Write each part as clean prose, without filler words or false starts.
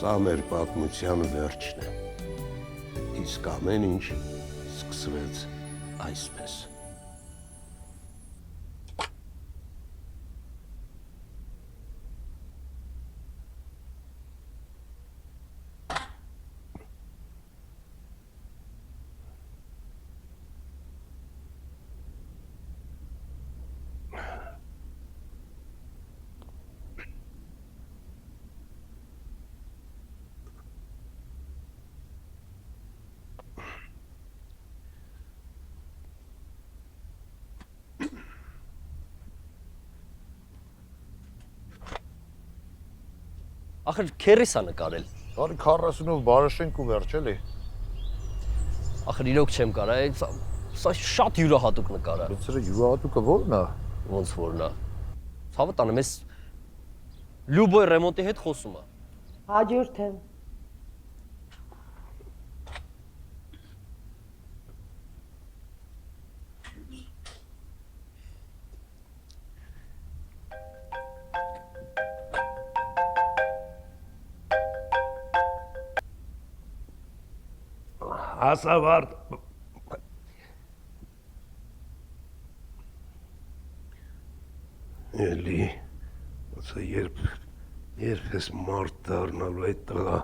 Սա մեր պատմության վերջն է։ Իսկ ամեն ինչ սկսվեց այսպես։ Ախր քերիս է նկարել։ Բարի 40-ով բարաշենք ու վերջ էլի։ Ախր իրոք չեմ կարա, սա շատ յուրահատուկ նկար է։ Բայց սրա յուրահատուկը ո՞րն է։ Ոնց որն է։ Ցավը տանը մեզ Լյուբոյ ռեմոնտի հետ խոսում է։ Հաջորդ եմ։ Ասավարդ էլի ոսը երբ ես մարդ դառնալու այդ տղա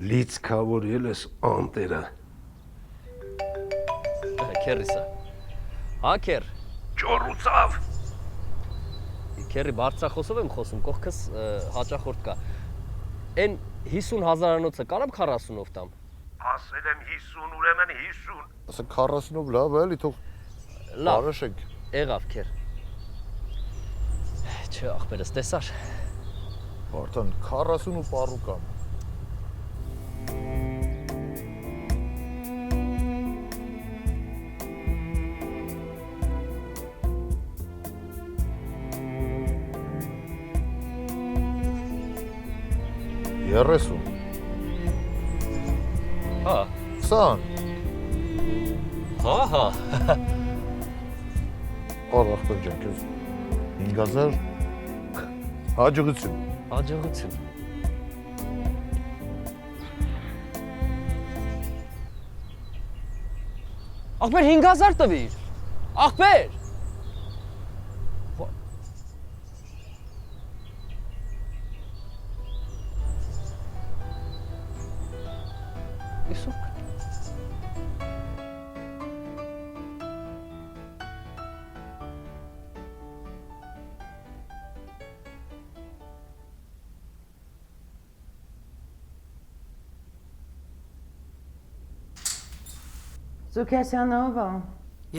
լիցքավոր ելես անտերը Քերիսը։ Հա քեր։ ճոռուցավ Քերի բարձրախոսով եմ խոսում, կողքս հաճախորդ կա։ Այն 50,000-անոցը կարամ 40-ով տամ։ ասել եմ 50 ուրեմն 50 Ասա 40-ով լավ է էլի թող բարաշենք։ Եղավ քեր։ Չէ, ախպերս տեսար։ Վարդան 40 ու պառուկան։ Երեսուն։ Հա։ 20։ Հա։ Ախպեր ջան, քեզ 5000 հաջողություն։ Հաջողություն։ Ախպեր 5000 տվիր։ Ախպեր։ Իսկ Սուքեսյանով է։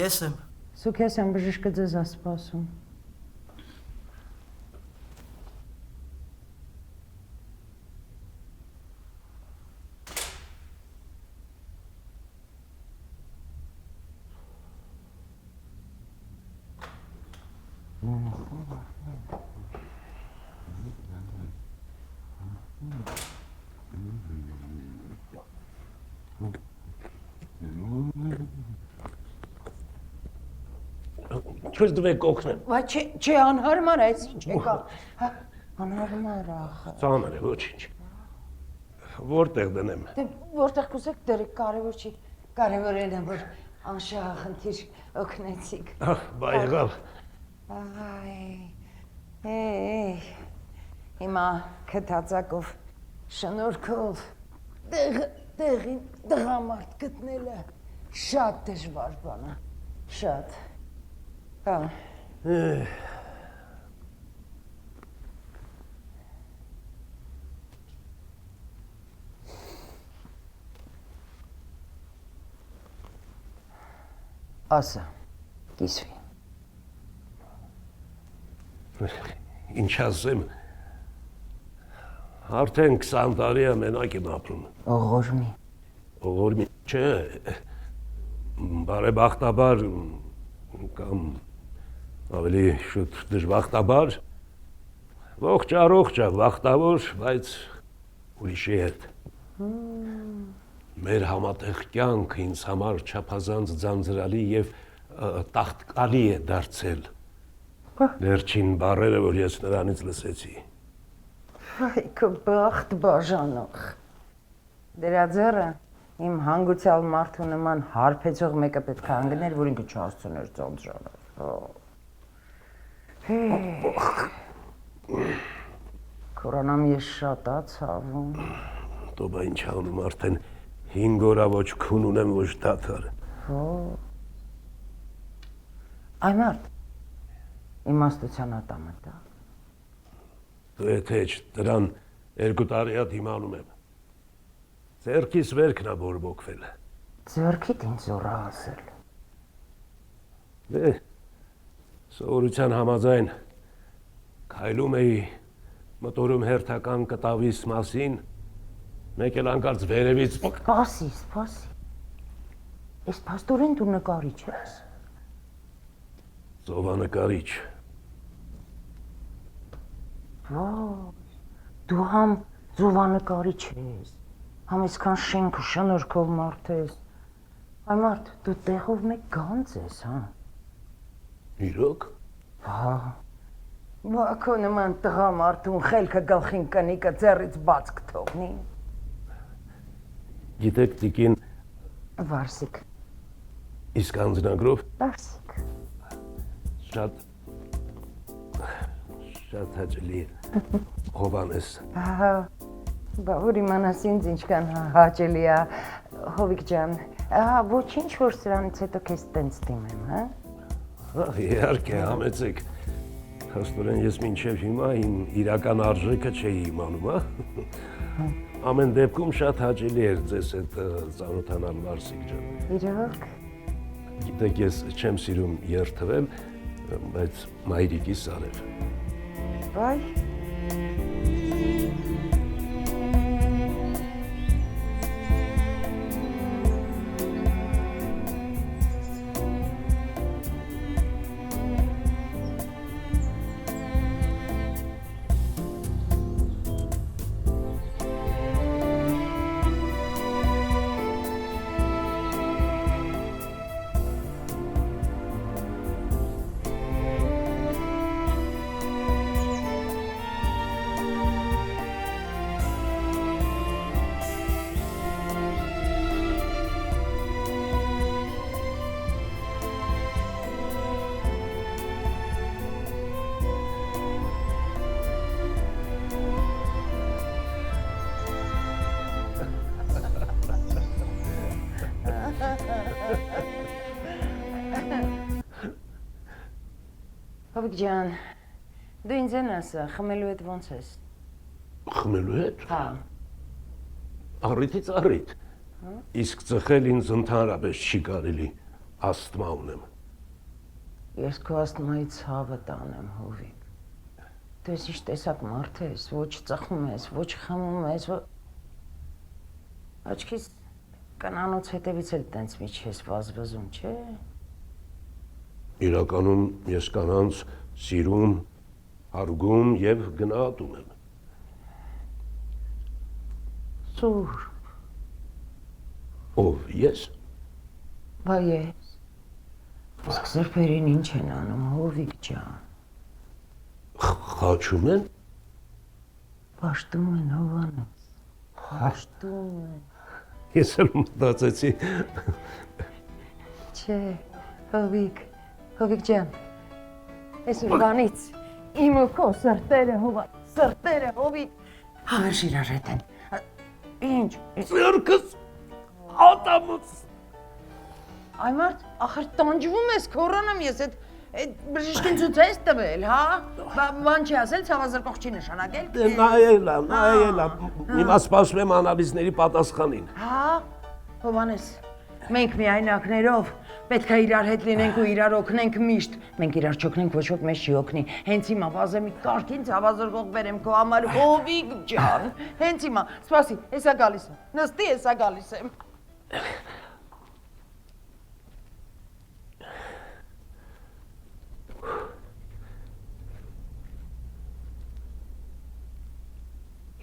Ես եմ։ Սուքեսյան բժիշկը ձեզ է սպասում։ Չես դվեք օգնեմ Վայ չէ անհարմար է, այս ինչ եկա։ Հա, անհարմար է ախր։ ծանր է ոչինչ որտեղ դնեմ Դե որտեղ կուզեք դրեք, կարևոր չի։ Կարևորն է որ անշահ խնդիր օգնեցիք։ բա եղավ Այ հիմա քթածակով շնորհքով տեղին դղամարդ գտնելը շատ դժվար բան է, շատ։ Հա։ Ասա, կիսվի։ Ինչ ասեմ արդեն 20 տարի է մենակ եմ ապրում Օղորմի։ Օղորմի չէ բարեբախտաբար կամ ավելի շուտ դժբախտաբար ողջ առողջ է բախտավոր բայց ուրիշի հետ մեր համատեղ կյանքը ինձ համար չափազանց ձանձրալի եւ տաղտկալի է դարձել Վերջին բառերը, որ ես նրանից լսեցի։ Այ քո բախտ բաժանող։ Դրա ձեռը իմ հանգուցյալ մարդու նման հարբեցող մեկը պետք է հանգներ, որ ինքը չհասցներ ծանծրանալ։ Կորանամ ես շատ ացավում։ Դու բա ինչ անում արդեն 5 օր ոչ քուն ունեմ ոչ դաթար։ Այ մարդ, իմաստության ատամը դա։ Դու եթե դրան 2 տարի է դիմանում եմ։ Ձերքիս վերքն է բորբոքվել։ Ձեռքիդ ինձ զորա ասել։ Դե սովորության համաձայն քայլում էի մտորում հերթական կտավիս մասին, մեկ էլ անկարծ վերևից Սպասի։ Ես փաստորեն դու նկարիչ ես։ Ծովանկարիչ։ Դու համ ծովանկարիչ ես, համ այսքան շենք ու շնորհքով մարդ ես։ Այ մարդ, դու տեղով մեկ գանձ ես, հա։ Իրոք։ Բա քո նման տղա մարդուն խելքը գլխին կնիկը ձեռից բաց կթողնի։ Գիտեք տիկին Վարսիկ։ իսկ անձնագրով Վարսիկ։ Շատ հաճելի է։ Հովանես։ Բա որ իմանաս ինձ ինչքան հաճելի է, Հովիկ ջան։ Ոչինչ որ սրանից հետո քեզ տենց դիմեմ, հա։ Իհարկե, համեցեք։ Փաստորեն ես մինչև հիմա իմ իրական արժեքը չէի իմանում, հա։ Ամեն դեպքում շատ հաճելի էր ձեզ հետ ծանոթանալ, Վարսիկ ջան։ Իրոք։ Գիտեք, ես չեմ սիրում երթվել, բայց մայրիկիս արև։ Վայ։ Հովիկ ջան, դու ինձ են ասա, խմելու հետ ոնց ես։ Խմելու հետ։ Հա։ Առիթից առիթ։ Իսկ ծխել ինձ ընդհանրապես չի կարելի, ասթմա ունեմ։ Ես քո ասթմայի ցավը տանեմ, Հովիկ։ Դու ինչ տեսակ մարդ ես, ոչ ծխում ես, ոչ խմում ես, աչքիս կանանոց հետևից էլ տենց միջ ես վազվզում, չէ։ Իրականում ես կանանց սիրում, հարգում եւ գնահատում եմ։ Սուր։ Ով ես։ Բա ես։ Իսկ սրբերին ինչ են անում, Հովիկ ջան։ Խաչում են։ Պաշտում են, Հովանես։ Պաշտում են։ Ես էլ մտածեցի։ Չէ, Հովիկ ջան, ես ուրվանից իմ ու քո սրտերը Հովիկ, հավերժ իրար հետ են, ինչ, Ձերքս ատամուց։ այ մարդ, ախր տանջվում ես, քորանամ ես, այդ բժիշկին ցույց ես տվել, հա, բան չի ասել, ցավազրկող չի նշանակել։ Նայելա, հիմա սպասում եմ անալիզների պատասխանին։ Հա, Հովանես, մենք միայնակներով պետք է իրար հետ լինենք ու իրար օգնենք միշտ։ Մենք իրար չօգնենք, ոչ ոք մեզ չի օգնի։ Հենց հիմա վազե մի կարգին ցավազրկող բերեմ քո համար, Հովիկ ջան։ Հենց հիմա, սպասի, հեսա գալիս եմ։ Նստի, հեսա գալիս եմ։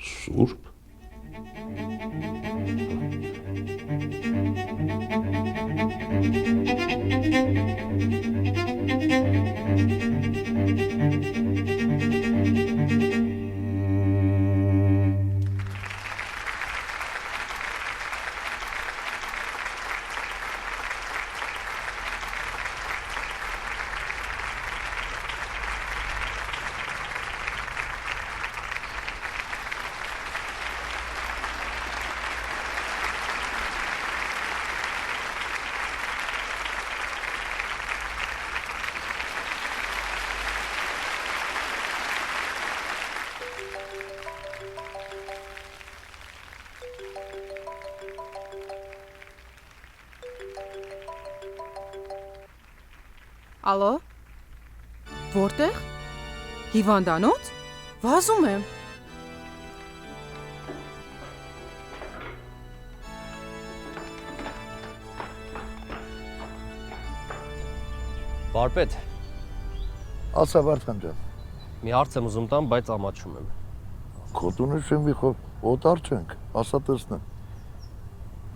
Սուրբ։ Ալո։ Որտեղ։ Հիվանդանոց։ Վազում եմ։ Վարպետ, Ասա Վարդան ջան, մի հարց եմ ուզում տամ, բայց ամաչում եմ։ քոտունը շենվի խով, օտար չենք, ասա տեսնեմ։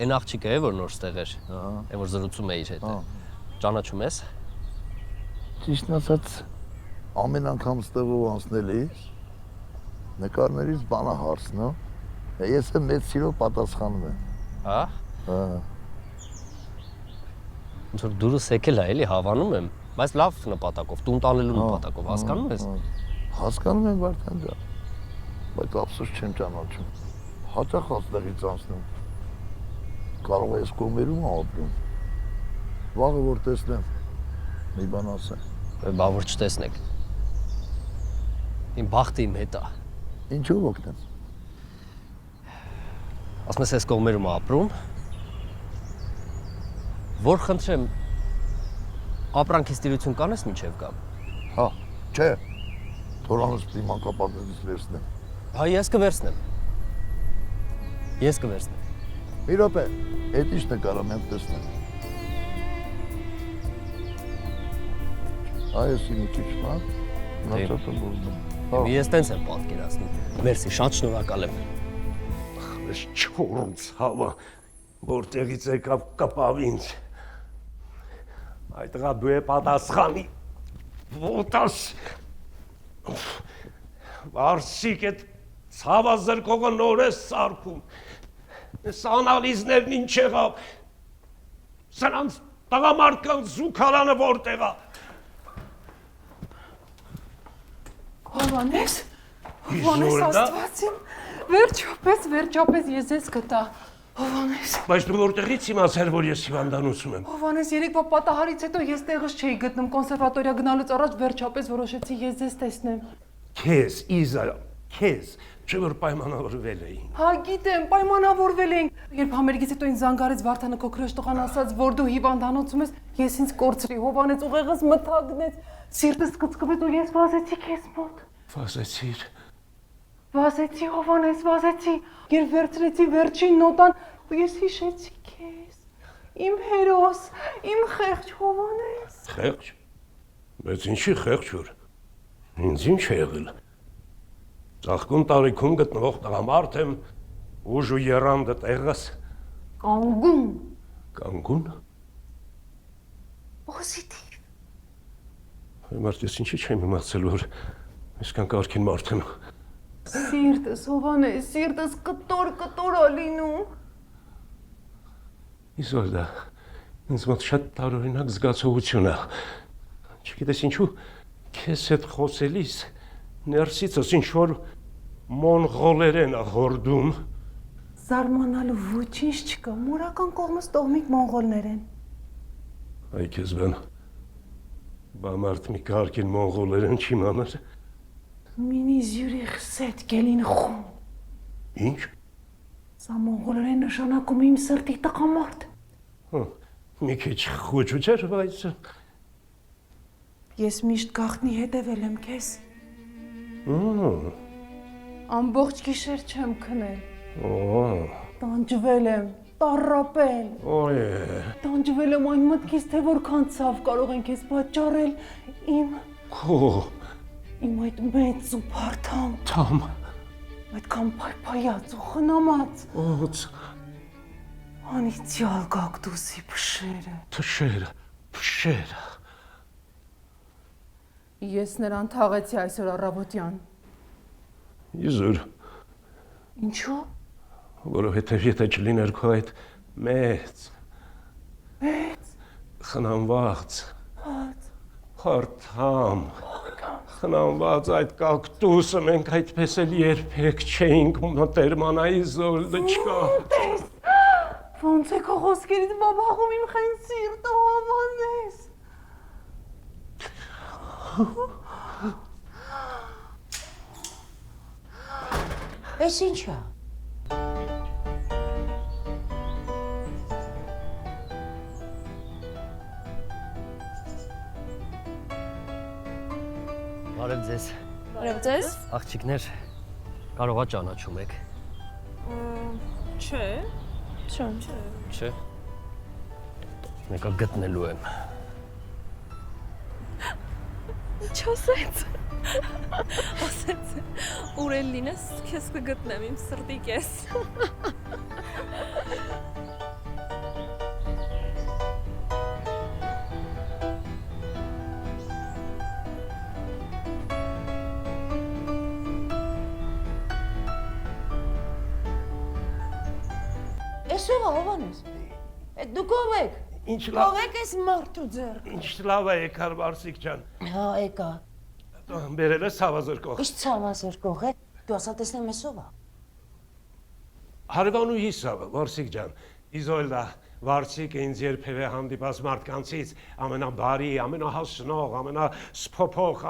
Այն աղջիկը է, որ նոր ստեղ էր, այն որ զրուցում է իր հետ։ Ճանաչում ես։ Ճիշտն ասած, ամեն անգամ ստեղով անցնել էի, նկարներից բանը հարցն, ես եմ մեծ սիրով պատասխանում եմ։ Հա։ Հա։ Ոնց որ դուրս եկել է, էլի հավանում եմ, բայց լավ նպատակով, տուն տանելու նպատակով, հասկանում ես։ Հասկանում եմ Վարդան ջան, բայց ափսոս չեմ ճանաչում։ Հաճախ աստեղից անցնում։ Կարող է ես կոմերում ապրում։ Վաղը որ տեսնեմ, մի բան ասեմ։ Բա որ չտեսնեք։ Իմ բախտը իմ հետ է։ Ինչով օգնեմ։ Ասում ես կողմերում ապրում։ Որ խնդրեմ ապրանքի ստիրություն կանես մինչև կամ։ Հա, չէ։ Թորանս պիտի մանկապարտեզից վերցնեմ։ Հա ես կվերցնեմ։ Ես կվերցնեմ։ Մի րոպե, այդ ի՞նչ նկարում եմ տեսնեմ։ Այս մի քիչ մա, մնացածը բուժում։ Ես տենց եմ պատկերացնում։ Մերսի, շատ շնորհակալ եմ։ Այս չորից հավա, որտեղից եկավ կպավ ինձ։ Այդ տղա դու է պատասխանի։ Ոտաս։ Վարսիկ այդ ցավա զրկողը նոր է սարքում։ Այս անալիզներն ինչ եղավ։ Սրանց տղամարդկանց զուգարանը որտեղ է։ Հովանես։ Հովանես Իզորդա։ Աստվածին։ Վերջապես ես ձեզ գտա։ Հովանես։ Բայց դու որտեղից իմացար, որ ես հիվանդանոցում եմ։ Հովանես, երեկվա պատահարից հետո ես տեղս չէի գտնում, կոնսերվատորիա գնալուց առաջ վերջապես որոշեցի ես ձեզ տեսնեմ։ Քեզ, Իզա, քեզ, չէ որ պայմանավորվել էին։ Հա, գիտեմ, պայմանավորվել ենք։ Երբ համերգից հետո ինձ զանգարեց Վարդանը քոքրոջ տղան ասաց, որ դու հիվանդանոցում ես, ես ինձ կորցրի, Հովանես ուղեղս մթագնեց, սիրտս կծկվեց ու ես վազեցի քեզ մոտ։ Վազեցիր։ Վազեցի, Հովանես, վազեցի։ Երբ վերցրեցի վերջին նոտան, ես հիշեցի քեզ։ Իմ հերոս, իմ խեղճ Հովանես։ Խեղճ։ Բայց ինչի խեղճ որ։ Ինձ ինչ է եղել։ Ծաղկուն տարիքում գտնվող տղամարդ եմ, ուժ ու երանդը տեղս։ Կանգուն։ Կանգուն։ Պոզիտիվ։ Մարդ ես ինչի չեմ իմացել, որ այսքան կարգին մարդ եմ։ Սիրտս, Հովանես, սիրտս կտոր ալինում։ Իզոլդա, ինձ մոտ շատ տարօրինակ զգացողություն է։ Չգիտես ինչու, քեզ հետ խոսելիս ներսիցս ինչ-որ մոնղոլերեն է հորդում։ Զարմանալու ոչինչ չկա, մորական կողմս տողմիկ մոնղոլներ են։ Այ քեզ բան, բա մարդ մի կարգին մոնղոլերեն չի մանր։ Մինի Զյուրիխ սետ գելին խում։ Ինչ։ Սա մոնղոլերեն նշանակում է իմ սրտի տղամարդ։ Մի քիչ խոչուչեր, բայց Ես միշտ գաղտնի հետևել եմ քեզ։ Ամբողջ գիշեր չեմ քնել։ Տանջվել եմ, տառապել։ Ոյ։ Տանջվել եմ այն մտքից, թե որքան ցավ կարող են քեզ պատճառել իմ այդ մեծ ու բարդ Թամ։ այդքան փայփայած ու խնամած Օց։ անիծյալ գակտուսի փշերը։ Թշերը, փշերը։ Ես նրան թաղեցի այսօր առավոտյան։ Իզուր, Ինչու՞։ որովհետև եթե չլիներ քո այդ մեծ խնամված հարթամ խնամված այդ կակտուսը մենք այդպես էլ երբեք չէինք մտերմանա Իզոլդը չկա։ Ոնց է քո խոսքերից բաբախում իմ խեն սիրտը Հովանես։ Էս ինչ է։ Բարև ձեզ։ Աղջիկներ, կարողա ճանաչում եք։ Չէ։ Չէ։ Չէ։ Մեկը գտնելու եմ։ Ինչ ասեց։ Ասեց։ Ուրել լինես, քեզ կգտնեմ իմ սրտի կես։ Էսո Հովանես։ Այդ դուք ով եք։ Ինչ լավ, Ով եք մարդու ձեռ։ ինչ լավ է եկար Վարսիկ ջան։ Հա, եկա։ Բերել ես ցավազրկող։ Ինչ ցավազրկող է։ Դու ասա տեսնեմ էսով է։ Հարևանուհիս է Վարսիկ ջան։ Իզոլդա Վարսիկը ինձ երբևէ հանդիպած մարդկանցից ամենաբարի, ամենահասնող, ամենասփոփող,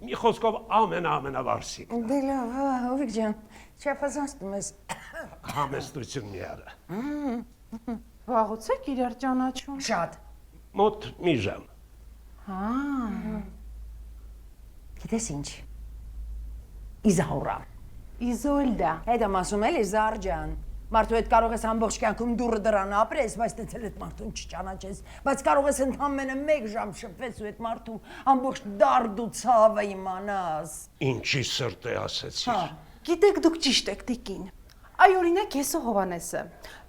մի խոսքով ամենավարսիկ։ Դե լավ, հա, Հովիկ ջան, չափազանցնում ես։ Համեստություն մի արա։ Վաղուց եք իրար ճանաչում։ Շատ։ Մոտ մի ժամ։ Հա։ Գիտես ինչ։ Իզաուրա։ Իզոլդա։ Հետ եմ ասում էլի Զար ջան։ Մարդու հետ կարող ես ամբողջ կյանքում դուրը դրան ապրես, բայց դեռ այդ մարդուն չճանաչես, բայց կարող ես ընդամենը 1 ժամ շփվես ու այդ մարդու ամբողջ դարդ ու ցավը իմանաս։ Ինչի սրտ է ասեցիր։ Գիտեք դուք ճիշտ եք տիկին։ Այ օրինակ ես ու Հովանեսը։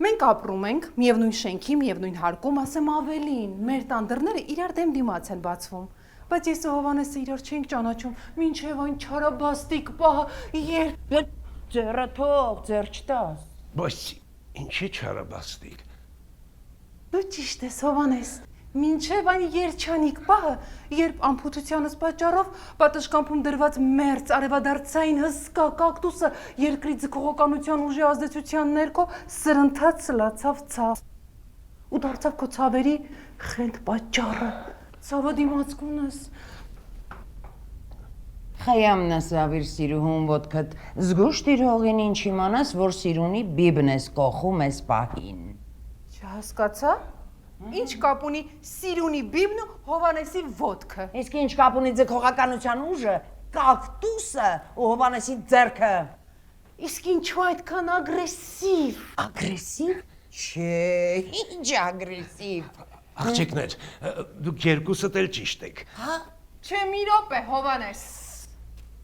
Մենք ապրում ենք միևնույն շենքի, միևնույն հարկում, ասեմ ավելին, մեր տան դռները իրար դեմ դիմաց են բացվում։ Բայց ես ու Հովանեսը իրար չենք ճանաչում, մինչև այն չարաբաստիկ պահը, երբ Ձեռը թող, ձեռ չտաս։ Բայց ինչի չարաբաստիկ։ դու ճիշտ ես Հովանես, մինչև այն երջանիկ պահը, երբ անփութությանս պատճառով պատշգամբում դրված մերձ արևադարձային հսկա կակտուսը երկրի ձգողականության ուժի ազդեցության ներքո սրընթաց սլացավ ցավ ու դարձավ քո ցավերի խենթ պատճառը, ցավը դիմացկունս։ Խայամնաս ավիր սիրուհուն ոտքդ զգուշ տիրողին ինչ իմանաս, որ սիրունի բիբն ես կողում ես պահին։ Չհասկացա։ Ինչ կապ ունի սիրունի բիբն ու Հովանեսի ոտքը։ Իսկ ինչ կապ ունի ձգողականության ուժը, կակտուսը ու Հովանեսի ձեռքը։ Իսկ ինչու այդքան ագրեսիվ։ Ագրեսիվ։ Չէ, ինչ ագրեսիվ։ Աղջիկներ, դուք երկուսդ էլ ճիշտ եք։ Չէ, մի րոպե, Հովանես։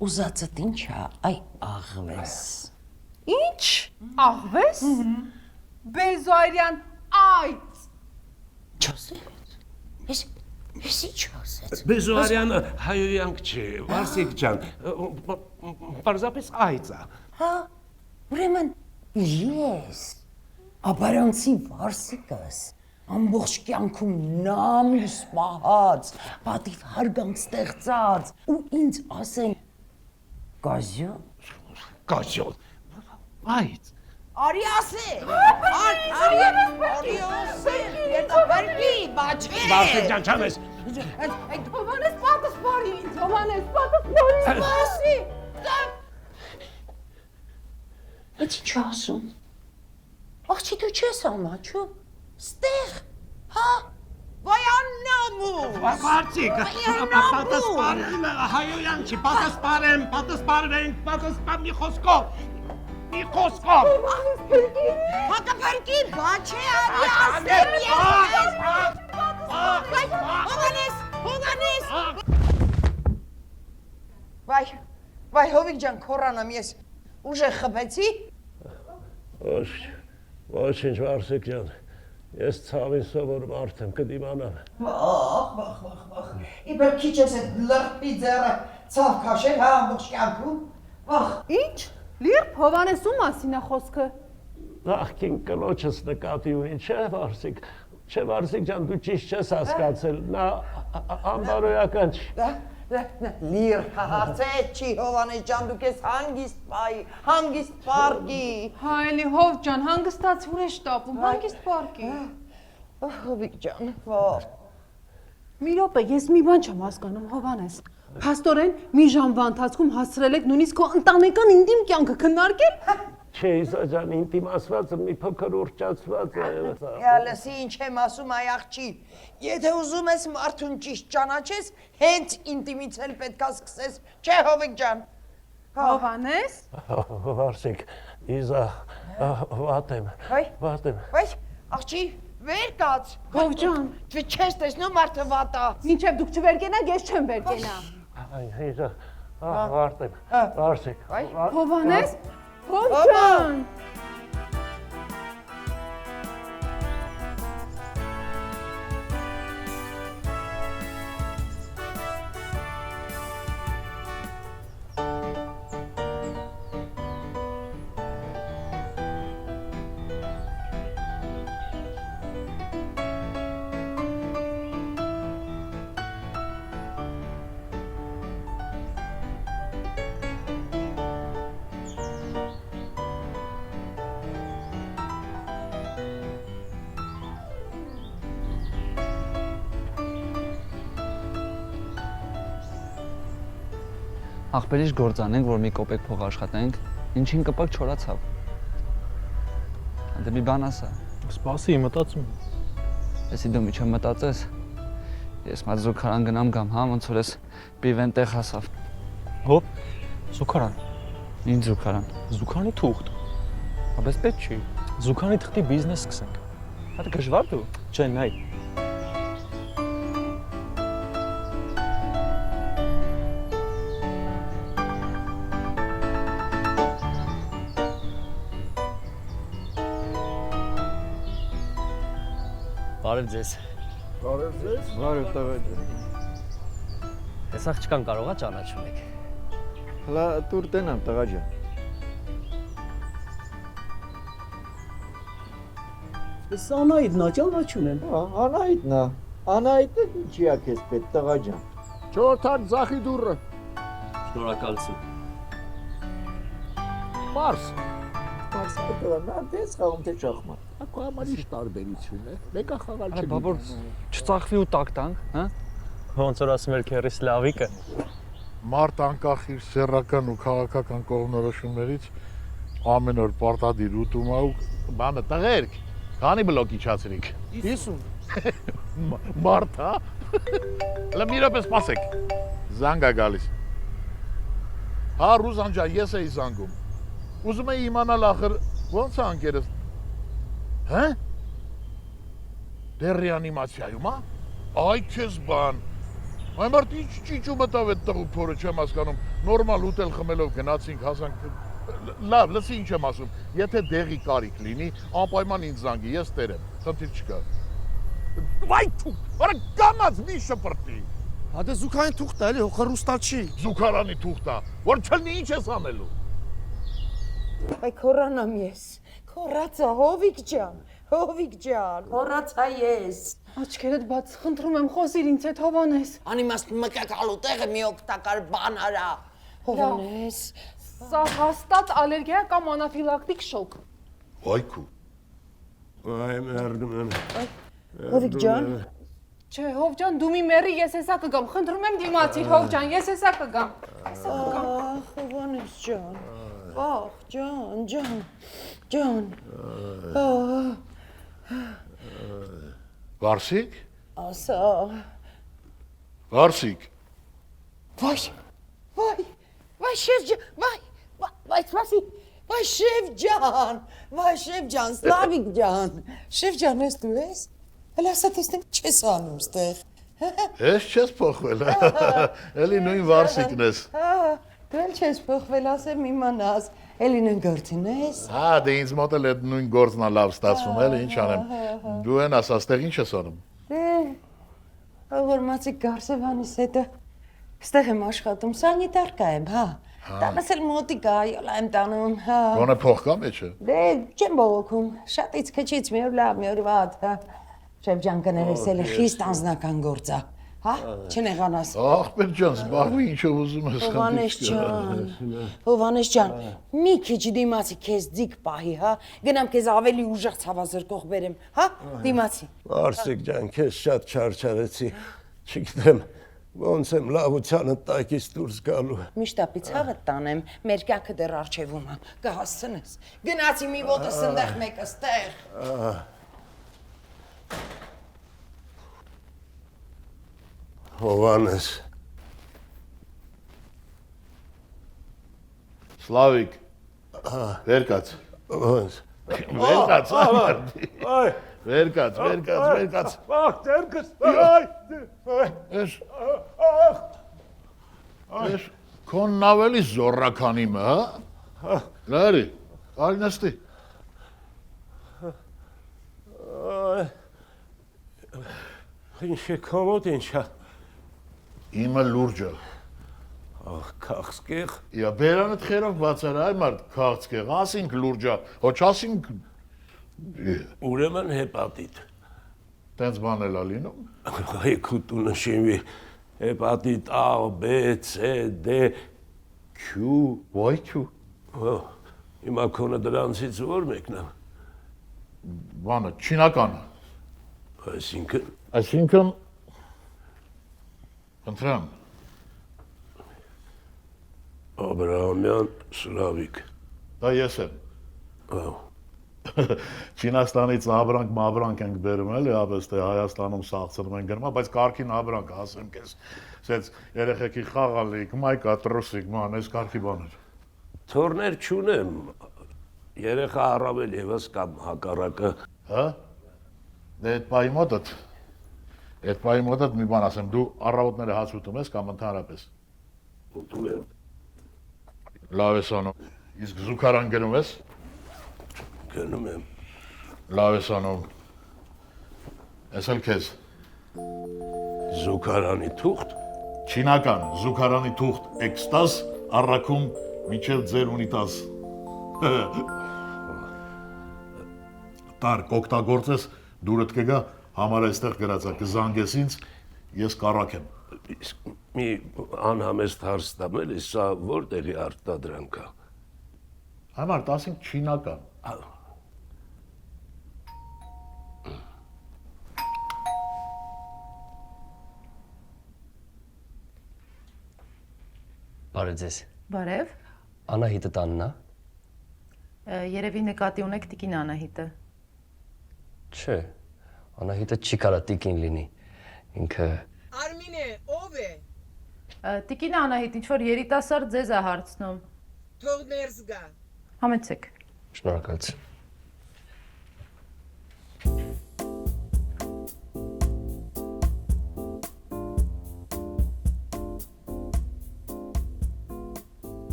Ուզածդ ինչ է, այ աղվես։ Ինչ։ Աղվես։ Բեզոարյան այծ։ Չասեց։ Ես ինչ ասեց։ Բեզոարյանը հայոյանք չէ, Վարսիկ ջան, պարզապես այծ է։ Հա, ուրեմն ես, ապարանցի Վարսիկս, ամբողջ կյանքում նամուս պահած, պատիվ հարգանք ստեղծած ու ինձ ասեն Կազյոլ, այծ։ Արի ասել, արի ասել, երտավարկի, բաչի։ Վարսիկ ջան, չեմ ես։ Այդ Հովանես պատս բարի ինձ, Հովանես պատս բարի Սպասի, Այդ ինչ ասում։ Աղջի դու չես ամաչում, ստեղ, հա, վայ աննամու։ Վարսիկ, պատասպարել հայոյան չի, պատասպարվենք, մի խոսքով։ Մի խոսքով։ Հակապարկի, բաչի արի ասել ես։ Հովանես։ Վայ, Հովիկ ջան, քորանամ ես ուժեղ խփեցի։ Ոչինչ, Վարսիկ ջան, ես ցավին սովոր մարդ եմ, կդիմանամ։ Վախ, իբր քիչ ես այդ լրպի ձեռը ցավ քաշել, հա, ամբողջ կյանքում։ Վախ։ Ինչ։ Լիրբ Հովանեսու մասին է խոսքը։ Նախքին կնոջս նկատի ունի, չէ Վարսիկ, չէ Վարսիկ ջան, դու ճիշտ չես հասկացել, նա անբարոյական չի։ Լիրբ հարցեց չի Հովանես ջան, դու քեզ հանգիստ պայի, հանգիստ պարկի։ Հա էլի Հով ջան, հանգստաց ուր է շտապում, հանգիստ պարկի։ Հովիկ ջան, վար։ Մի րոպե, ես մի բան չեմ հասկանում, Հովանես։ Փաստորեն մի ժամվա ընթացքում հասցրել եք նույնիսկ քո ընտանեկան ինտիմ կյանքը քննարկել։ Չէ, Իսա ջան, ինտիմ ասվածը մի փոքր ուռճացված է։ Յալսի ինչ եմ ասում այ աղջի։ Եթե ուզում ես մարդուն ճիշտ ճանաչես, հենց ինտիմից էլ պետքա սկսես, չէ Հովիկ ջան։ Հովանես։ Վարսիկ, իզա, վատեմ, Հայ։ վատեմ։ Բայց աղջի, վեր կաց։ Հովջան, Դու չես տեսնում մարդը վատա։ մինչև դուք չվերկենաք, ես չեմ վերկենա։ Իզա, վատեմ, վարսիկ։ Հովանես, Հովջան։ Ախպերիշ գործանենք, որ մի կոպեկ փող աշխատենք, ինչին կպակ չորացավ։ Դե մի բան ասա։ Սպասի, մտածում։ Էսի դու միջը մտածես։ Ես մազուկարան գնամ գամ, հա, ոնց որ ես պիվեն տեղ հասավ։ Հոպ, զուգարան։ Ինչ զուգարան։ Զուգանի թուղթ։ Աբես պետք չի։ Զուգանի թղթի բիզնես սկսենք։ Հա դե դժվար դու։ Չէ, նայ։ Բարև ձեզ։ Բարև ձեզ։ Բարև տղա։ Այս աղջկան կարողա ճանաչում եք։ Հլա տուր տենամ տղա ջան։ Սանայիդնա ճանաչում եմ։ Անայիտնա։ Անայիտը ինչի է քեզ պետք տղա ջան։ Չորթար ձախի դուրը։ Շնորհակալություն։ Պարս։ Տղա, նա դες խաղում թե շախմատ։ Ակո համար ինչ տարբերություն է։ Մեկը խաղալ չի։ Բա որ չծախվի ու տակ տանք, հա։ Ոնց որ ասում էր քերիս լավիկը։ Մարդ անկախ իր սեռական ու քաղաքական կողմնորոշումներից ամեն օր պարտադիր ուտում ա ու բանը տղերք, քանի բլոկ իջացրիք։ 50։ Մարդ, հա։ Հələ մի րոպե սպասեք։ Զանգ ա գալիս։ Հա, Ռուզան ջան, ես էի զանգում։ Ուզում էի իմանալ ախր ո՞նց է անկերս։ Հա՞։ Դեռ ռեանիմացիայում, հա։ Այ քեզ բան։ Այն մարդ ինչ ճիճու մտավ այդ տղու փորը չեմ հասկանում։ Նորմալ ուտել խմելով գնացինք, հասանք։ Լավ, լսի ինչ եմ ասում։ Եթե դեղի կարիք լինի, անպայման ինձ զանգի, ես տեր եմ։ Խնդիր չկա։ Վայ թու, արա գամած մի շպրտի։ Հա դե զուգային թուղթ է, էլի խրուստալ չի։ Զուգարանի թուղթա, որ չլնի ինչ ես անելու։ Այ քորանամ ես։ Քորացա Հովիկ ջան։ Հովիկ ջան, քորացա ես։ Աչքերդ բաց, խնդրում եմ խոսիր ինձ հետ Հովանես։ Անիմաստ մկակալու տեղը մի օգտակար բան արա։ Հովանես։ Սա հաստատ ալերգիա կամ անաֆիլակտիկ շոկ։ Այքու։ Այ մերդում եմ։ Հովիկ ջան։ Չէ, Հովջան, դու մի մերի, ես հեսա կգամ։ Խնդրում եմ դիմացիր, Հովջան, ես հեսա կգամ։ Ահ, Հովանես ջան։ Ահ, ջան։ Վարսիկ։ Ասա։ Վարսիկ։ Վայ, շեֆ ջան, վայ, սպասի։ Վայ, շեֆ ջան, Սլավիկ ջան։ Շեֆ ջան, ես դու ես։ Հələ ասա տեսնեմ չես անում ստեղ։ Ես չես փոխվել, էլի նույն Վարսիկն ես։ Հա, դու էլ չես փոխվել, ասեմ իմանաս։ Էլի նույն գործին ես։ Հա, դե ինձ մոտ էլ այդ նույն գործն է լավ ստացվում, էլի ինչ անեմ։ Դու են ասա, ստեղ ինչ ես անում։ Դե, որ մացիկ Գարսևանից հետո ստեղ եմ աշխատում, սանիտարկա եմ, հա։ Տանս էլ մոտիկա, յոլա եմ տանում, հա։ Գոնե փող կա մեջը։ Դե, չեմ բողոքում, շատից քչից մի օր լավ, մի օր վատ, հա։ Շեֆ ջան կներես էլի խիստ անձնական գործ է, հա, չնեղանաս։ Ախպեր ջան, զբաղվի ինչով ուզում ես Հովանես ջան, մի քիչ դիմացի քեզ ձիգ պահի, հա, գնամ քեզ ավելի ուժեղ ցավազրկող բերեմ, հա, դիմացի։ Արսիկ ջան, քեզ շատ չարչարեցի։ Չգիտեմ, ոնց եմ լավությանը տակից դուրս գալու։ Միշտապի ցավը տանեմ, մեր կյանքը դեռ արջևում է, կհասցնես։ Գնացի մի ոտս ընդեղ մեկը ստեղ։ Հովանես։ Սլավիկ, վերկաց։ Վերկաց, Այ, վերկաց։ ախ, ձերքս, այ, Ես քոնն ավելի զորական իմը, հա։ Լարի, արինստի։ ինչ է կամոտ ինչա։ Իմը լուրջը։ Ախ, կախսկեղ։ Իա բերանդ խերով բացար այ մարդ քաղցկեղ, ասինք լուրջա, հոչ ասինք Ուրեմն հեպատիտ։ տենց բան էլ ա լինում։ Այ քուտու նշիմի հեպատիտ A, B, C, D, Q, Ոյ Q։ Հիմա քոնը դրանցից որ մեկն է։ Բանը, չինականը։ Այսինքն Ընտրամ։ Աբրահամյան Սլավիկ։ Դա ես եմ։ Չինաստանից աբրանք մաբրանք ենք բերում էլի, ապես թե Հայաստանում սաղցնում են գնում, բայց կարգին աբրանք ասեմ քեզ։ Սենց երեխեքի խաղալիք, մայկա տրուսիկ, ման, այս կարգի բաներ։ Թորներ չունեմ։ Երեխա առավել եւս կամ հակառակը։ Հա։ Դե այդ պայի մոտդ մի բան ասեմ, դու առավոտները հաց ուտում ես կամ ընդհանրապես։ Ուտում եմ։ Լավ ես անում։ Իսկ զուգարան գնում ես։ Գնում եմ։ Լավ ես անում։ Ես էլ քեզ։ Զուգարանի թուղթ։ Չինական, զուգարանի թուղթ, էքստազ, առաքում միջև ձեր ունիտազ։ Տար, կօգտագործես, դուրդ կգա, համար այստեղ գրածա, կզանգես ինձ, ես կառակ եմ։ Մի անհամեստ հարց տամ էլի, սա որտեղի արտադրանք է։ Համար, ասենք չինական։ Բարև ձեզ։ Բարև։ Անահիտը տանն է։ Երևի նկատի ունեք տիկին Անահիտը։ Չէ, Անահիտը չի կարա տիկին լինի։ Ինքը Արմինե, ով է։ Տիկին Անահիտ, ինչ որ երիտասարդ ձեզ է հարցնում։ Թող ներս գա։ Համեցեք։ շնորհակալություն։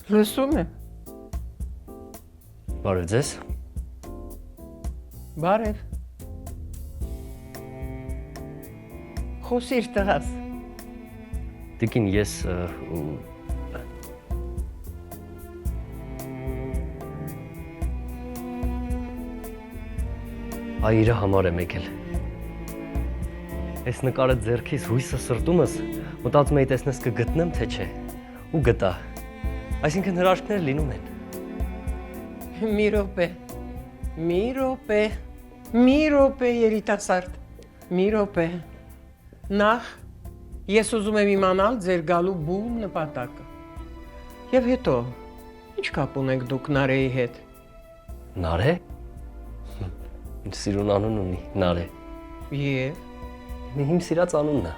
Լսում է։ Բարև ձեզ։ Բարև։ Խոսիր տղաս։ Տիկին ես Այրը համար եմ եկել։ Այս նկարը ձեռքիս հույսը սրտումս մտածում էի տեսնես կգտնեմ թե չէ։ Ու գտա։ Այսինքն հրաշքներ լինում են։ Մի րոպե երիտասարդ, մի րոպե։ Նախ ես ուզում եմ իմանալ ձեր գալու բուն նպատակը։ Եվ հետո, ինչ կապ ունեք դուք Նարեի հետ։ Նարե։ Ինչ սիրուն անուն ունի, Նարե։ Եվ իմ սիրած անունն է։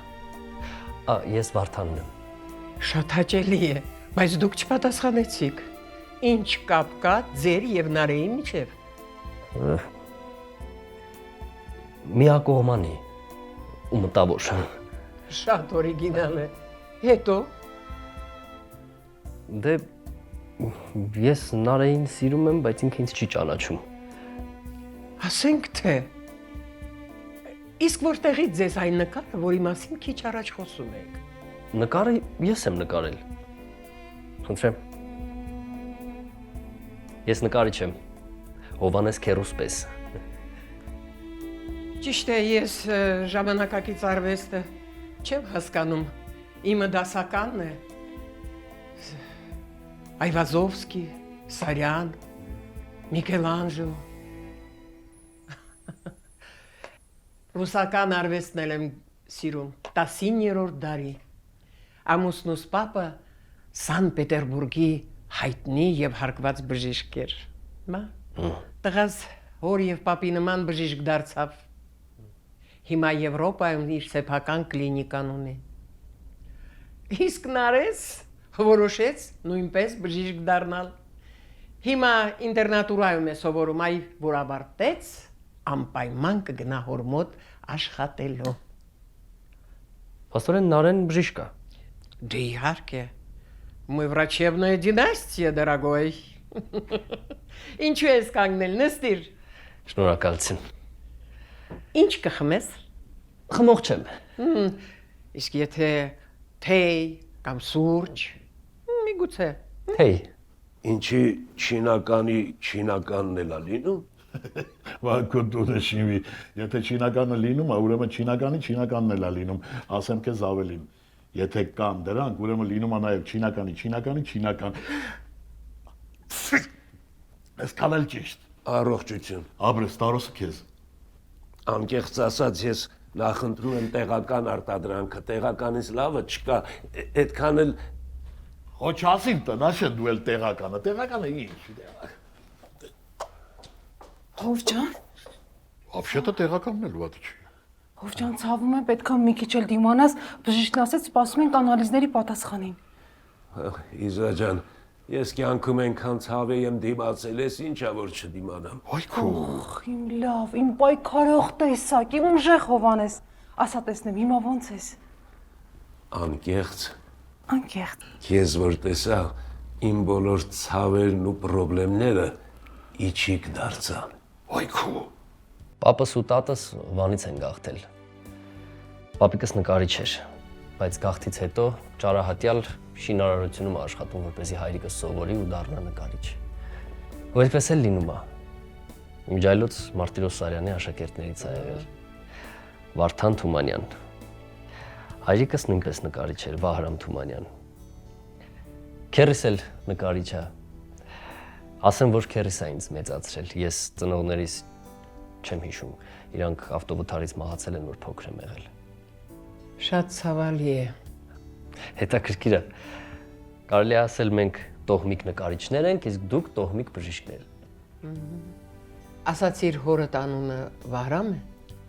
Ես Վարդանն եմ։ շատ հաճելի է, բայց դուք չպատասխանեցիք։ Ինչ կապ կա ձեր եւ Նարեի միջև։ Միակողմանի ու մտավոր։ Շատ օրիգինալ է։ Հետո Դե ես Նարեին սիրում եմ, բայց ինքը ինձ չի ճանաչում։ ասենք թե իսկ որտեղից ձեզ այն նկարը, որի մասին քիչ առաջ խոսում եք։ Նկարը ես եմ նկարել։ Խնդրեմ։ Ես նկարիչ եմ։ Հովանես Քերուս պես։ Ճիշտ է, ես ժամանակակից արվեստը չեմ հասկանում։ Իմը դասականն է։ Այվազովսկի, Սարյան, Միքելանջելո։ Ռուսական արվեստն էլ եմ սիրում 19-րդ դարի։ Ամուսնուս պապը Սան Պետերբուրգի հայտնի եւ հարգված բժիշկ էր։ Տղաս հոր եւ պապի նման բժիշկ դարձավ։ Հիմա Եվրոպայում իր սեփական կլինիկան ունի։ Իսկ Նարես որոշեց նույնպես բժիշկ դառնալ։ Հիմա ինտերնատուրայում է սովորում, այ որ ավարտեց, անպայման կգնա հոր մոտ աշխատելու։ Պաստորեն Նարեն բժիշկ է։ Да իհարկե, мы врачебная династия, дорогой։ Ինչու ես կանգնել, նստիր։ Շնորհակալություն։ Ինչ կխմես։ Խմող չեմ։ Իսկ եթե թեյ կամ սուրճ, միգուցե։ Թեյ։ Ինչի չինականի չինականն էլ է լինում։ Վարկո դուրը շինվի, եթե չինականը լինում է, ուրեմն չինականն էլ է լինում, ասեմ քեզ ավելին։ Եթե կան դրանք, ուրեմն լինում է նաև չինական։ Այսքան էլ ճիշտ։ Առողջություն։ Ապրես տարոսը քեզ։ Անկեղծ ասած ես նախընտրում եմ տեղական արտադրանքը, տեղականից լավը չկա, այդքան էլ Հո չասին տնաշեն դու էլ տեղականը ինչ։ Հովջան, Вообще-то տեղականն էլ վատ չի։ Հովջան, ցավում եմ, պետքա մի քիչ էլ դիմանաս, բժիշկն ասեց, սպասում ենք անալիզների պատասխանին։ Իզրա ջան, ես կյանքում ենքան ցավ եմ դիմացել, ես ինչա որ չդիմանամ։ Այքո։ Իմ լավ, իմ պայքարող տեսակ, իմ ուժեղ Հովանես, ասա տեսնեմ, հիմա ո՞նց ես։ Անկեղծ։ Անկեղծ։ Ես որ տեսա, իմ բոլոր ցավերն ու խնդիրները իջիկ դարձան։ Այքո։ Պապս ու տատս Վանից են գաղթել։ Պապիկս նկարիչ էր, բայց գաղթից հետո ճարահատյալ շինարարությունում աշխատում, որպեսզի հայրիկս սովորի ու դառնա նկարիչ։ Ու այդպես էլ լինում է։ Իմջայլոց Մարտիրոս Սարյանի աշակերտներից է եղել Վարդան Թումանյան։ Հայրիկս նույնպես նկարիչ էր, Վահրամ Թումանյան։ Քերիս էլ նկարիչ է։ Ասեմ, որ քերիս է ինձ մեծացրել։ Ես ծնողներիս չեմ հիշում։ Իրանք ավտովթարից մահացել են, որ փոքր եմ եղել։ Շատ ցավալի է։ Հետաքրքիր է։ Կարելի է ասել մենք տոհմիկ նկարիչներ ենք, իսկ դուք տոհմիկ բժիշկներ։ Ասացիր հորդ անունը Վահրամ է։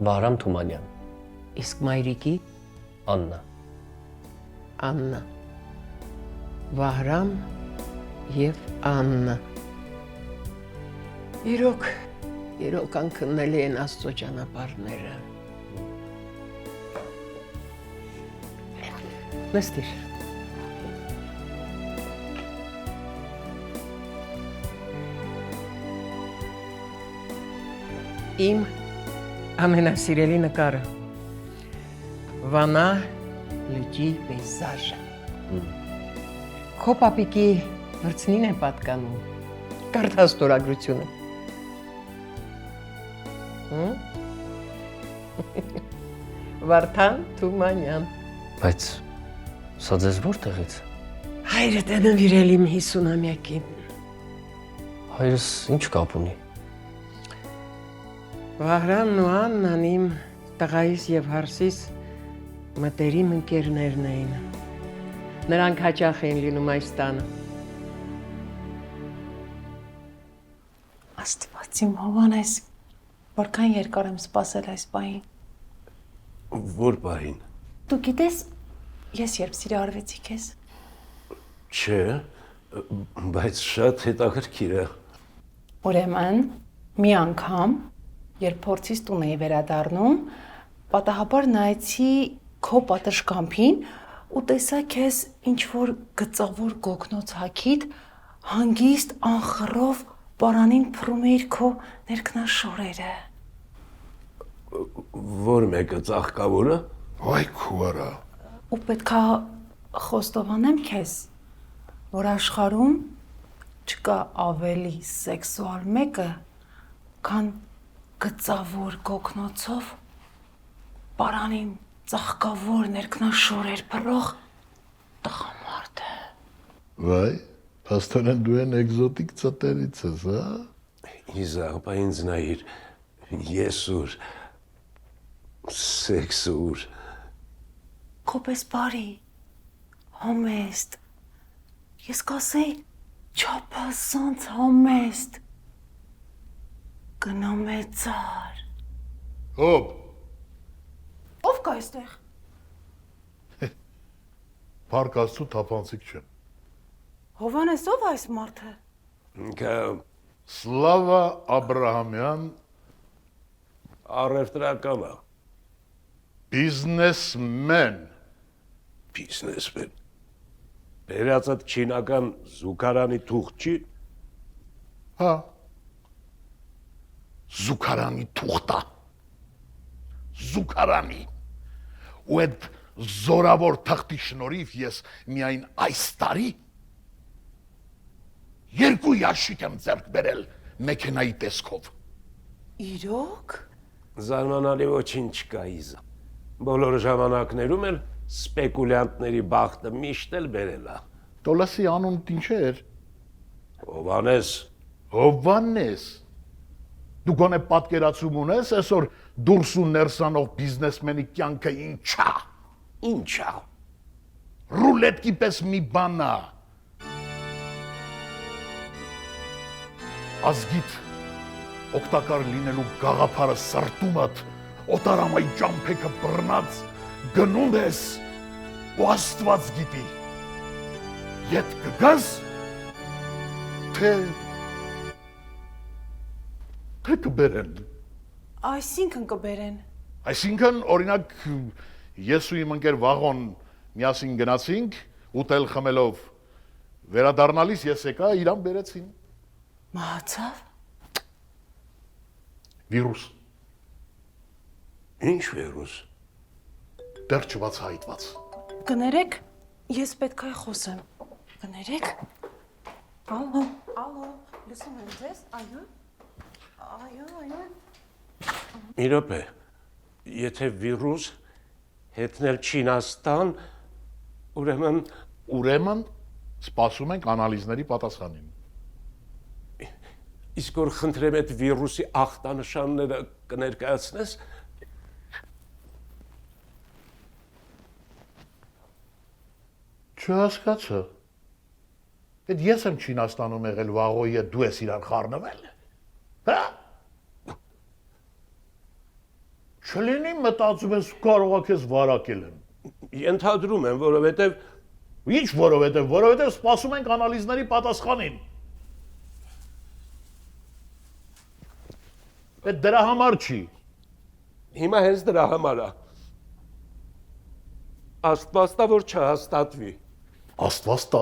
Վահրամ Թումանյան։ Իսկ մայրիկի Աննա։ Աննա։ Վահրամ եւ Աննա։ Իրոք անքննելի են Աստծո ճանապարհները։ Նստիր։ Իմ ամենասիրելի նկարը։ Վանա լճի պեյզաժը։ Քո պապիկի վրձնին է պատկանում։ Կարդա ստորագրությունը։ Վարդան Թումանյան։ Բայց սա ձեզ որտեղից։ Հայրդ է նվիրել իմ 50-ամյակին։ Հայրս ինչ կապ ունի։ Վահրանն ու Աննան իմ տղայիս եւ հարսիս մտերիմ ընկերներն էին։ Նրանք հաճախ էին լինում այս տանը։ Աստված իմ Հովանես, որքան երկար եմ սպասել այս պահին։ Որ պահին։ Դու գիտես, ես երբ սիրահարվեցի քեզ։ Չէ, բայց շատ հետաքրքիր է։ Ուրեմն, մի անգամ, երբ փորձից տուն էի վերադառնում, պատահաբար նայեցի քո պատշգամբին ու տեսա քեզ ինչ-որ գծավոր գոգնոց հագիդ, հանգիստ անխռով պարանին փռում էիր քո ներքնաշորերը։ Որ մեկը ծաղկավորը։ Այ քուարա։ Ու պետքա խոստովանեմ քեզ, որ աշխարհում չկա ավելի սեքսուալ մեկը, քան գծավոր գոգնոցով պարանին ծաղկավոր ներքնաշորեր փռող տղամարդը։ Վայ, փաստորեն դու են էկզոտիկ ծտերից ես, հա։ Իզապա ինձ նայիր, ես ուր, սեքսուր։ Քոպես բարի, համեստ, ես կասեի չափազանց համեստ, գնամեծար։ Հոպ, Ով կա այստեղ։ Փառք Աստծո թափանցիկ չեմ։ Հովանես ով այս մարդը։ Ինքը Սլավա Աբրահամյան, առևտրականը, բիզնեսմեն։ բիզնեսմեն։ Բերածդ չինական զուգարանի թուղթ չի։ Հա։ Զուգարանի թուղթա։ Զուգարանի։ Ու այդ զորավոր թղթի շնորհիվ ես միայն այս տարի 2 ящик եմ ձեռք բերել մեքենայի տեսքով։ Իրոք։ Զարմանալի ոչինչ չկա իզա։ Բոլոր ժամանակներում էլ սպեկուլյանտների բախտը միշտ էլ բերել է։ Տոլասի անունդ ինչ էր։ Հովանես։ Հովանես։ Դու գոնե պատկերացում ունես այսօր դուրս ու ներսանող բիզնեսմենի կյանքը ինչա։ Ինչա։ Ռուլետկի պես մի բան է։ Ազգիտ օգտակար լինելու գաղափարը սրտումդ օտարամայի ճամփեքը բռնած գնում ես ու Աստված գիտի ետ կգաս թե կբերեն։ Այսինքն կբերեն։ Այսինքն օրինակ ես ու իմ ընկեր Վաղոն միասին գնացինք ուտել խմելով վերադառնալիս ես եկա իրան բերեցին։ Մահացավ։ Վիրուս։ Ինչ վիրուս։ Դեռ չբացահայտված։ Կներեք, ես պետք է խոսեմ։ Կներեք։ Ալո, լսում եմ ձեզ, այո։ Այո։ Մի րոպե, եթե վիրուս հետնել Չինաստան, ուրեմն սպասում ենք անալիզների պատասխանին։ Իսկ որ խնդրեմ այդ վիրուսի ախտանշանները կներկայացնես։ Չհասկացա։ Այդ ես եմ Չինաստանում եղել Վաղոյի հետ, դու ես իրար խառնվել։ Հա։ Չլինի մտածում ես կարող եք ես վարակել եմ։ Ենթադրում եմ, որովհետև Ինչ որովհետև սպասում ենք անալիզների պատասխանին։ Այդ դրա համար չի։ Հիմա հենց դրա համար է։ Աստվածտա որ չհաստատվի։ Աստվածտա։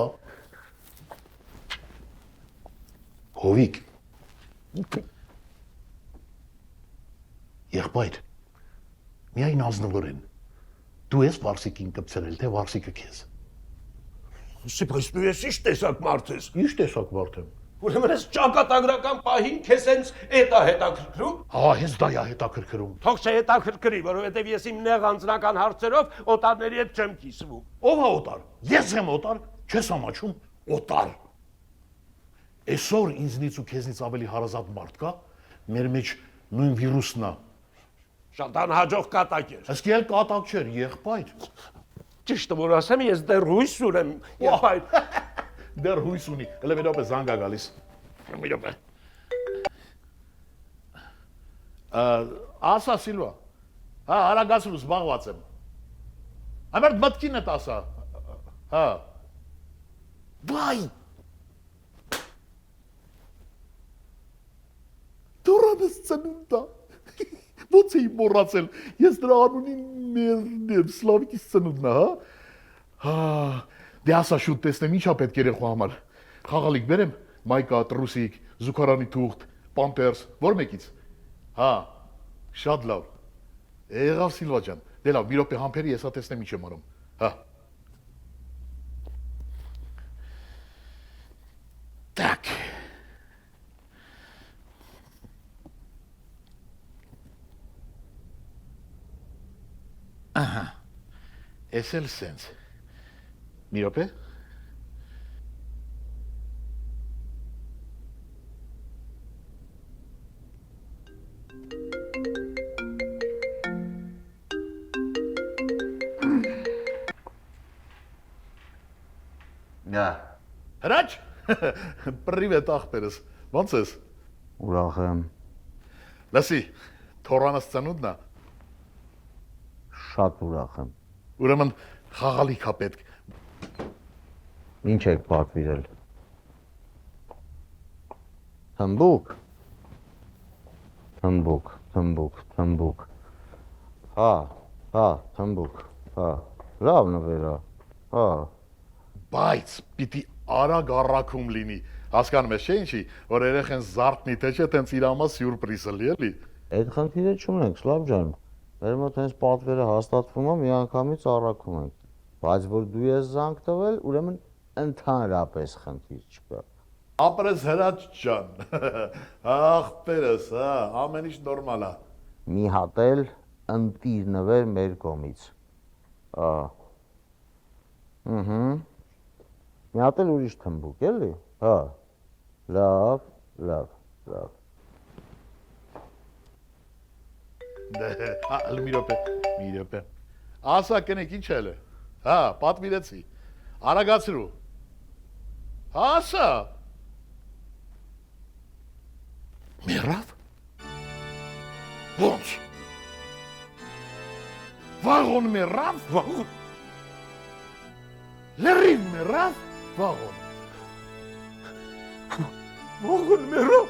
Հովիկ։ Եղբայր։ Միայն ազնվորեն։ Դու ես Վարսիկին կպցրել, թե Վարսիկը քեզ։ Բայց դու ես ինչ տեսակ մարդ ես։ Ինչ տեսակ մարդ եմ։ Ուրեմն ես ճակատագրական պահին քեզ հենց էդ է հետաքրքրում։ Հա, հենց դա է հետաքրքրում։ Թող չհետաքրքրի, որովհետև ես իմ նեղ անձնական հարցերով օտարների հետ չեմ կիսվում։ Ո՞վ է օտար։ Ես եմ օտար, չես ամաչում, օտար։ Այսօր ինձնից ու քեզնից ավելի հարազատ մարդ կա, մեր մեջ նույն վիրուսն է։ Շատ անհաջող կատակ էր։ Իսկ էլ կատակ չէր, եղբայր։ Ճիշտը որ ասեմ, ես դեռ հույս ունեմ, եղբայր։ Դեռ հույս ունի։ Հələ մի րոպե զանգ է գալիս։ Մի րոպե։ Ասա Սիլվա։ Հա, արագացրու, զբաղված եմ։ Ամերդ մտքին է ասա։ Հա։ Վայ։ Դորանս ծնունդա։ Ո՞նց էի մոռացել։ Ես դրա անունին մերն եմ, Սլավիկի ծնունդն է, հա։ Հա։ Դե ասա շուտ տեսնեմ ինչա պետք երեխու համար։ Խաղալիք բերեմ, մայկա, տրուսիկ, զուգարանի թուղթ, պամպերս, որ մեկից։ Հա, շատ լավ։ Եղավ Սիլվա ջան։ Դե լավ, մի րոպե համբերի, ես հա տեսնեմ ինչ եմ անում։ Հա։ Так։ Ահա։ Էս էլ սենց։ Մի րոպե։ Նա։ Հրաչ։ Պրիվետ ախպերս։ Ոնց ես։ Ուրախ եմ։ Լսի, թորանս ծնունդն է։ Շատ ուրախ եմ։ Ուրեմն խաղալիք է պետք։ Ինչ եք պատվիրել։ Թմբուկ։ Թմբուկ, թմբուկ, թմբուկ։ Հա, թմբուկ։ Հա, լավ նվերա։ Հա։ Բայց պիտի արագ առաքում լինի։ Հասկանում ես, չէ՞ ինչի, որ երեխեն զարթնի, թե չէ տենց իր համար սյուրպրիզը լի էլի։ Այդ խնդիրը չունենք, Սլավ ջան։ Մեր մոտ հենց պատվերը հաստատվում է, միանգամից առաքում ենք։ Բայց որ դու ես զանգ տվել, ուրեմն ընդհանրապես խնդիր չկա։ Ապրես հրաչ ջան։ Ախպերս, հա, ամեն ինչ նորմալ է։ Մի հատ էլ ընտիր նվեր մեր կողմից։ Մի հատ էլ ուրիշ թմբուկ, էլի։ Հա։ Լավ։ Հա, մի րոպե։ Ասա կնեք ինչ էլ է։ Հա, պատվիրեցի։ Արագացրու։ Ասա։ Մեռավ։ Ոնց։ Վաղոն մեռավ, վաղոն։ Լրիվ մեռավ, վաղոն։ Վաղոն մեռավ։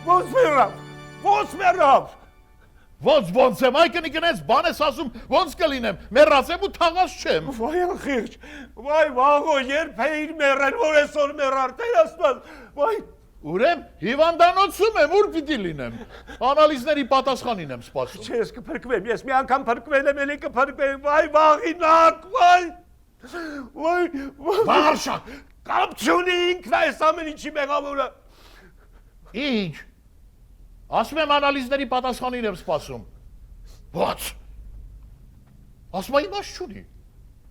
Ոնց մեռավ։ Ոնց եմ, այ կնիկնես բան ես ասում, ոնց կլինեմ, մեռած եմ ու թաղած չեմ։ Վայ ախիղճ, վայ վաղո, երբ էիր մեռել, որ այսօր մեռար, Տեր Աստված, վայ։ Ուրեմ, հիվանդանոցում եմ, ուր պիտի լինեմ։ Անալիզների պատասխանին եմ սպասում։ Չէ, ես կփրկվեմ, ես մի անգամ փրկվել եմ, էլի կփրկվեմ, վայ վաղինակ, վայ։ Վաղարշակ։ Կապ չունի ինքն այս ամեն ինչի մեղավորը։ Ինչ։ Ասում եմ անալիզների պատասխանին եմ սպասում։ Ված։ Ասում եմ իմաստ չունի։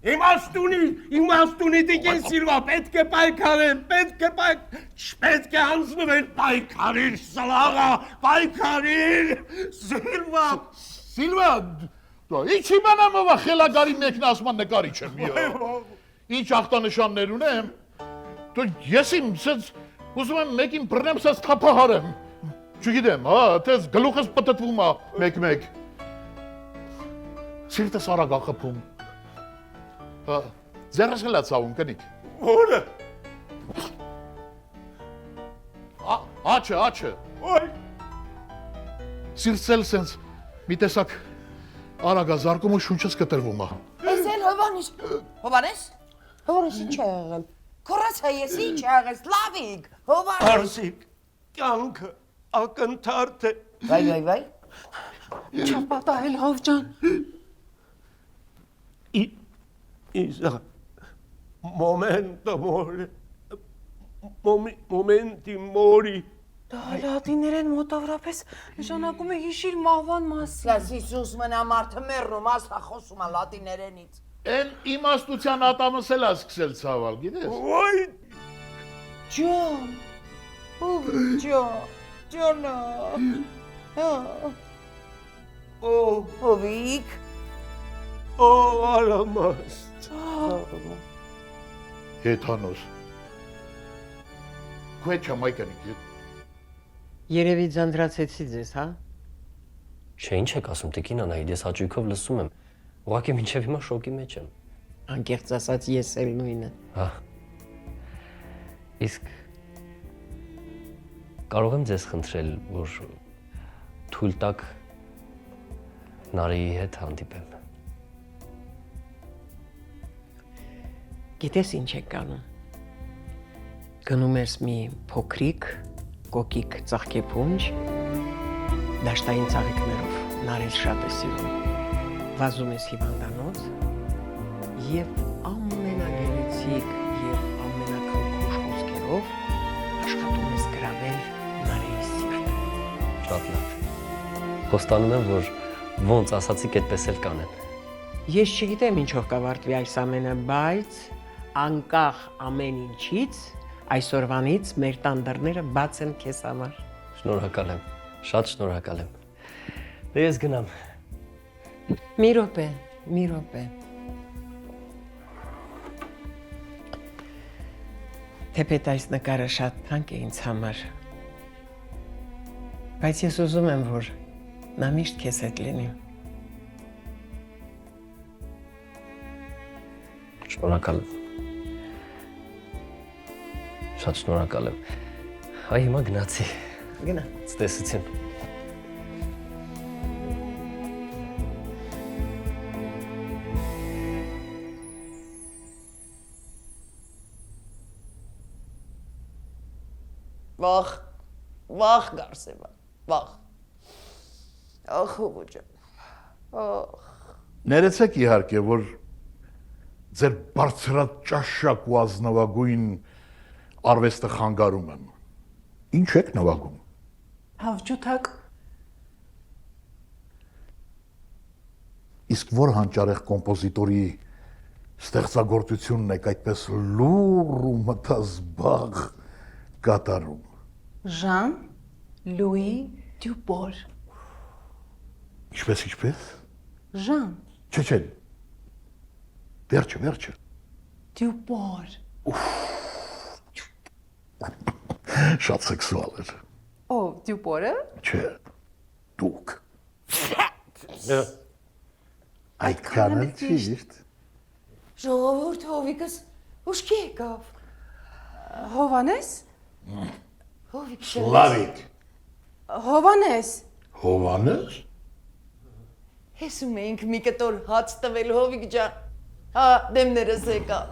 Իմաստ ունի Տիկին Սիլվա, պետք է պայքարեմ, չպետք է հանձնվել պայքարիր, Սլավա, պայքարիր, Սիլվա, ինչի մանամ ովա խելագարի մեկն ասման նկարիչ եմ միա։ Ինչ ախտանշաններ ունեմ, ես իմ սենց ուզում եմ մեկին բռնեմ սենց թափահարեմ, չգիտեմ, տես գլուխս պտտվում է մեկ-մեկ, սիրտս արագ ախպում, ձերս հլա ծավում կնիկ։ Որը։ Աչը։ Սիրտս էլ սենց մի տեսակ արագ է զարկում ու շունչս կտրվում է։ Ես էլ Հովանես, ինչ է եղել, քորացա ես ինչ է եղես, լավիկ, Հովանես։ Արսիկ, կյանքը ակնթարթ է։ Վայ։ Չա պատահել հով ջան։ Isa, momenti mori. Դա լատիներեն մոտավորապես նշանակում է հիշիր մահվան մասին։ Ես Հիսուս մնա մարդը մեռնում, ասա խոսում է լատիներենից։ Են իմաստության ատամս էլ է սկսել ցավել, գիտես։ Ոյ, Ջոնը։ Հովիկ։ Արամաս։ Հեթանոս։ Քուետ չամայ կնիկ։ Երևի ձանձրացեցի ձեզ, հա։ Չէ, ինչ եք ասում, Տիկին Անահիտ, ես հաճույքով լսում եմ։ Ուղղակի մինչև հիմա շոկի մեջ եմ։ Անկեղծ ասած ես էլ նույնը։ Հա։ Իսկ կարող եմ ձեզ խնդրել, որ թույլ տաք Նարեի հետ հանդիպեմ։ Գիտես ինչ եք անում։ Գնում ես մի փոքրիկ, կոկիկ ծաղկեփունջ, դաշտային ծաղիկներով, Նարեզ շատ է սիրում, վազում ես հիվանդանոց և ամենագեղեցիկ և ամենաքնքուշ խոսքերով աշխատում ես գրավել Նարեի սիրտը։ Շատ լավ։ Խոստանում եմ, որ ոնց ասացիք այդպես էլ կանեմ։ Ես չգիտեմ ինչով կավարտվի այս ամենը, բայց անկախ ամեն ինչից այսօրվանից մեր տան դռները բաց են քեզ համար։ Շնորհակալ եմ, շատ շնորհակալ եմ։ Դե ես գնամ։ Մի րոպե։ Թեպետ այս նկարը շատ թանկ է ինձ համար, բայց ես ուզում եմ, որ նա միշտ քեզ հետ լինի։ Շնորհակալ եմ։ Շատ շնորհակալ եմ։ Այ հիմա գնացի։ Գնա։ Ցտեսություն։ Վախ Գարսևա, վախ։ Ախ ողջան։ Ախ։ Ներեցեք իհարկե, որ ձեր բարձրաճաշակ ու ազնվագույն արվեստը խանգարում եմ։ Ինչ եք նվագում։ Հավջութակ։ Իսկ որ հանճարեղ կոմպոզիտորի ստեղծագործությունն եք այդպես լուռ ու մտազբաղ կատարում։ Ժան Լուի Դյուպոր։ Ինչպես։ Ժան Չէ։ Վերջը։ Դյուպոր։ Շատ սեքսուալ էր։ Ով Դյուպորը։ Չէ։ Դուք։ Այդքան էլ ճիշտ։ Ժողովուրդ հովիկս ուշքի եկավ։ Հովանես։ Հովիկ Սլավիկ։ Հովանես։ Հովանես։ Հեսում էինք մի կտոր հաց տվել հովիկ ջան։ Հա, դեմներս եկավ։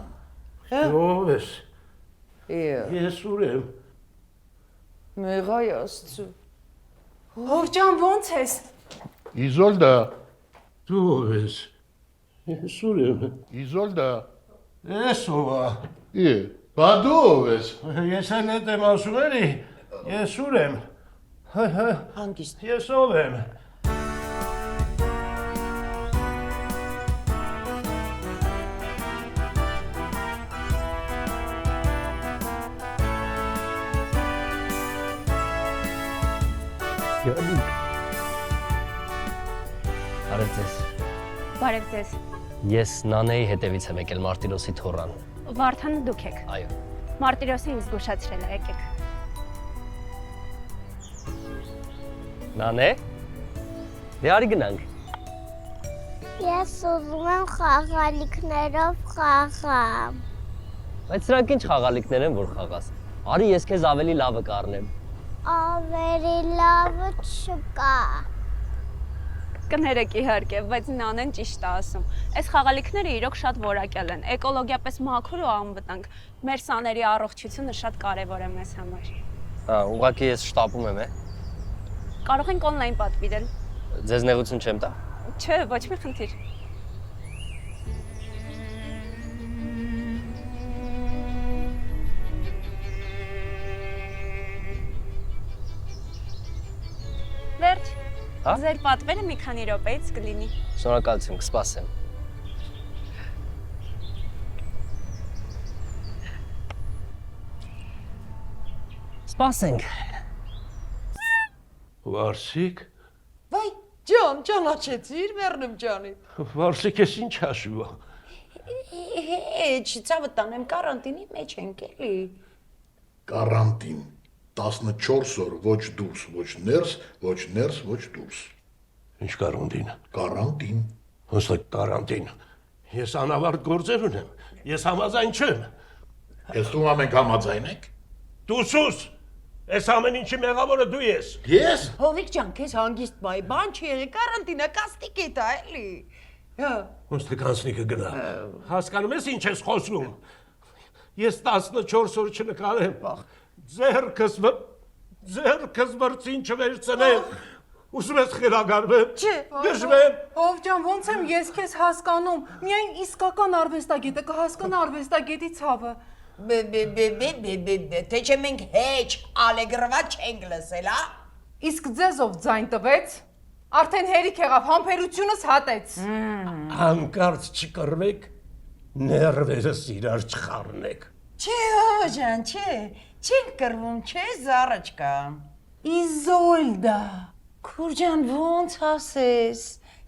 Ո՞վ ես։ Եվ։ Ես ուր եմ։ Մեղայ աստծու։ Հով ջան ո՞նց ես։ Իզոլդա։ Դու ո՞վ ես։ Ես ուր եմ։ Իզոլդա։ Ես ո՞վ է։ Բա դու ով ես։ Ես էլ հետ եմ ասում էլի։ Ես ուր եմ։ Հանգիստ։ Ես ով եմ։ Բարև ձեզ։ Բարև ձեզ։ Ես Նանեի հետևից եմ եկել Մարտիրոսի թոռան։ Վարդանը դուք եք։ Այո։ Մարտիրոսը ինձ զգուշացրել է, եկեք։ Նանե։ Դե արի գնանք։ Ես ուզում եմ խաղալիքներով խաղամ։ Բայց սրանք ինչ խաղալիքներ են, որ խաղաս։ Արի ես քեզ ավելի լավը կառնեմ։ Ավելի լավը չկա։ Կներեք իհարկե, բայց Նանեն ճիշտ է ասում։ Այս խաղալիքները իրոք շատ որակյալ են, էկոլոգիապես մաքուր ու անվտանգ։ Մեր սաների առողջությունը շատ կարևոր է մեզ համար։ Հա, ուղղակի ես շտապում եմ, Կարող ենք օնլայն պատվիրել։ Ձեզ նեղություն չեմ տա։ Չէ, ոչ մի խնդիր։ Վերջ։ Հա? Ձեր պատվերը մի քանի րոպեից կլինի։ Շնորհակալություն, կսպասեմ։ Սպասենք։ Վարսիկ։ Վայ, ջան, ճանաչեցիր Մեռնեմ ջանի։ Վարսիկ ես ինչ հաշվի։ Էջ, ցավը տանեմ կարանտինի մեջ ենք էլի։ Կարանտին 14 օր ոչ դուրս, ոչ ներս, ոչ դուրս։ Ինչ կարանտին։ Կարանտին։ Հստակ կարանտին։ Ես անավարտ գործեր ունեմ։ Ես համաձայն չեմ։ Ես դու ամենք համաձայն եք։ Դու սուս։ Այս ամեն ինչի մեղավորը դու ես։ Ես։ Հովիկ ջան, քեզ հանգիստ բայ, բան չի եղի, կարանտինա կաստիկ է դա էլի։ Հա։ Ոստի կանցնիկը գնա։ Հասկանում ես ինչ ես խոսում։ Ես 14 օր չնկարեմ։ Ձերքս մրցին չվերցնեմ։ Ուզում ես խելագարվեմ։ Չէ։ Դժվեմ։ Հով ջան, ոնց եմ ես քեզ հասկանում։ Միայն իսկական արվեստագետը կհասկանա արվեստագետի ցավը։ Թե չէ մենք հեչ ալեգրվա չենք լսել, հա։ Իսկ ձեզով ձայն տվեց։ Արդեն հերիք եղավ, համբերությունս հատեց։ Հանկարծ չկռվեք, ներվերս իրար չխառնեք։ Չէ, հո ջան, չէ։ Չենք կռվում, չէ, զառաչկա։ Իզոլդա։ Քուր ջան, ոնց ասես։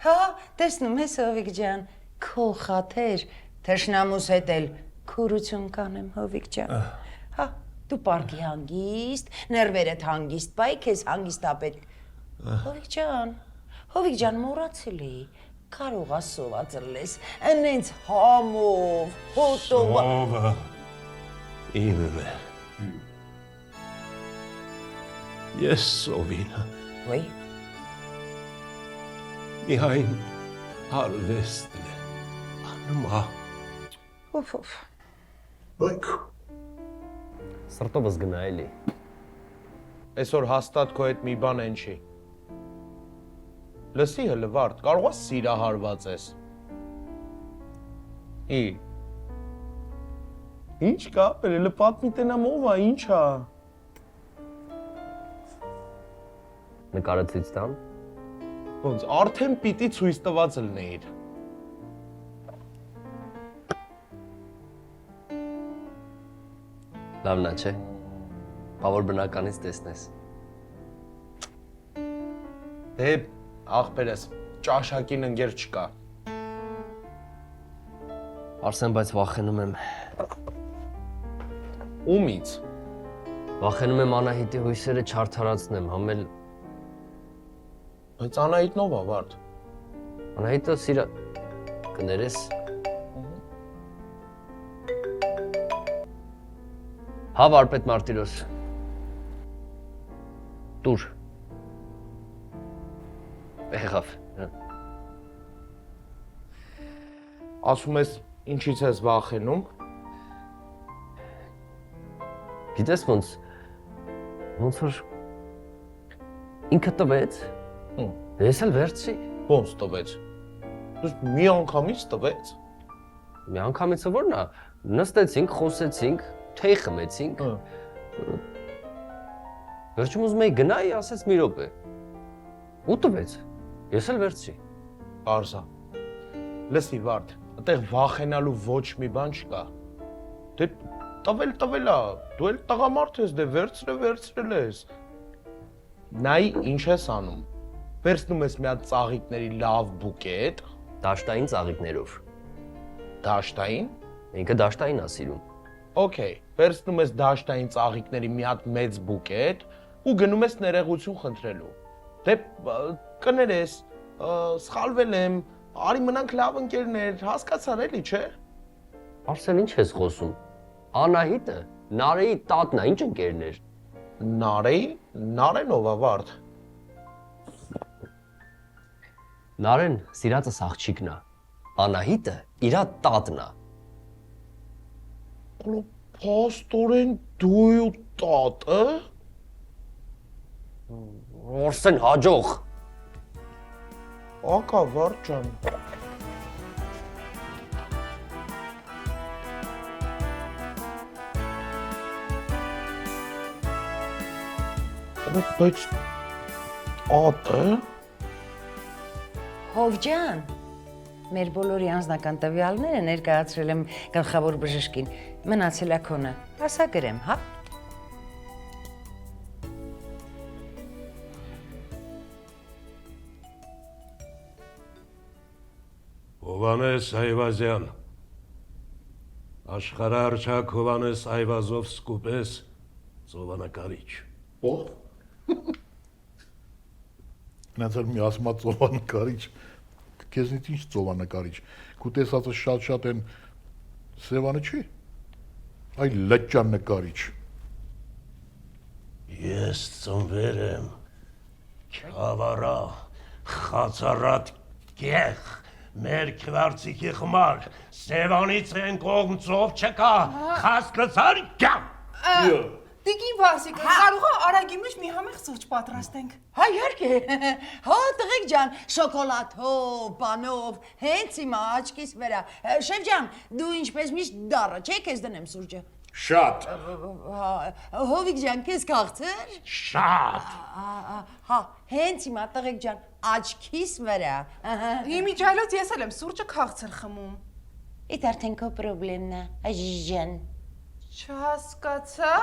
Հա, տեսնում ես Հովիկ ջան, քո խաթեր թշնամուս հետ էլ քուրություն կանեմ Հովիկ ջան։ Հա, դու պարկի հանգիստ, ներվերդ հանգիստ, բայ քեզ հանգիստապետ։ Հովիկ ջան, մոռացել էի։ Կարող է սոված լես, ընենց համով, հոտով։ Սովը իմն է։ Ես Սովինը։ Ոյ։ Միայն արվեստն է անմա։ Ոֆ։ Բայց Սրտովս գնա էլի։ Այսօր հաստատ քո հետ մի բան են չի։ Լսի հլը վարդ, կարող ես սիրահարված ես։ Ինչ կա, հլը պատմի տենամ ով է, ինչ է։ Նկարը ցույց տամ։ Ոնց, արդեն պիտի ցույց տված լնեիր։ Լավն է, չէ։ Բավոր բնականից տեսնես։ Դե, աղբերս, ճաշակին ընկեր չկա։ Արսեն, բայց վախենում եմ։ Ումից։ Վախենում եմ Անահիտի հույսերը չարդարացնեմ, համել Բայց Անահիտն ով է, վարդ։ Անահիտը սիրա կներես։ Հա, վարպետ Մարտիրոս։ Տուր։ Եղավ։ Ասում ես, ինչից ես վախենում։ Գիտես ոնց որ ինքը տվեց, ես էլ վերցի։ Ոնց տվեց։ Մի անգամից տվեց։ Մի անգամիցը որն է, նստեցինք, խոսեցինք, թեյ խմեցինք։ Վերջում ուզում էի գնայի, ասեց մի րոպե։ Ու տվեց, ես էլ վերցի։ Արզա, լսի վարդ, այդտեղ վախենալու ոչ մի բան չկա։ Դե տվել է, դու էլ տղամարդ ես, դե վերցրել ես։ Նայ ինչ ես անում։ Վերցնում ես մի հատ ծաղիկների լավ բուկետ։ Դաշտային ծաղիկներով։ Դաշտային։ Ինքը դաշտային է սիրում։ Okay, վերցնում ես դաշտային ծաղիկների մի հատ մեծ բուկետ ու գնում ես ներողություն խնդրելու։ Դե կներես, սխալվել եմ, արի մնանք լավ ընկերներ, հասկացար էլի, չէ։ Արսեն, ինչ ես խոսում։ Անահիտը Նարեի տատն է, ինչ ընկերներ։ Նարեն ով է, վարդ։ Նարեն սիրածս աղջիկն է։ Անահիտը իրա տատն է։ Փաստորեն դու ու տատը։ Արսեն, հաջող։ Ակա, վարդ ջան։ Բայց ատը։ Հովջան, մեր բոլորի անձնական տվյալները ներկայացրել եմ գլխավոր բժշկին, մնացել է քոնը, ասա գրեմ, հա։ Հովանես Այվազյան, աշխարհարչակ Հովանես Այվազով սկուպես ծովանակարիչ։ Ո՞վ։ Նացել մի ասմա ծովանակարիչ, քեզնից ինչ ծովանակարիչ, քու տեսածը շատ են Սևանը չի, այ լճան նկարիչ։ Ես ծնվել եմ Չավարա, խացարատ գեղ, մեր քվարցիկի խմար, Սևանից են կողմ ծով չկա, խասկացար գամ։ Տիկին Վասիկ, կարող է արագի մեջ մի համեղ սուրճ պատրաստենք։ Հա, իհարկե։ Հա, տղեկ ջան, շոկոլադով, բանով, հենց հիմա աչքիս վրա։ Շեֆ ջան, դու ինչպես միշտ դառը, չէ՞ քեզ դնեմ սուրճը։ Շատ։ Հովիկ ջան, քեզ քաղցր։ Շատ։ Հա, հենց հիմա տղեկ ջան, աչքիս վրա։ Իմիջայլոց ես էլ եմ սուրճը քաղցր խմում։ Իդ արդեն քո պրոբլեմն է, այժան։ Չհասկացա։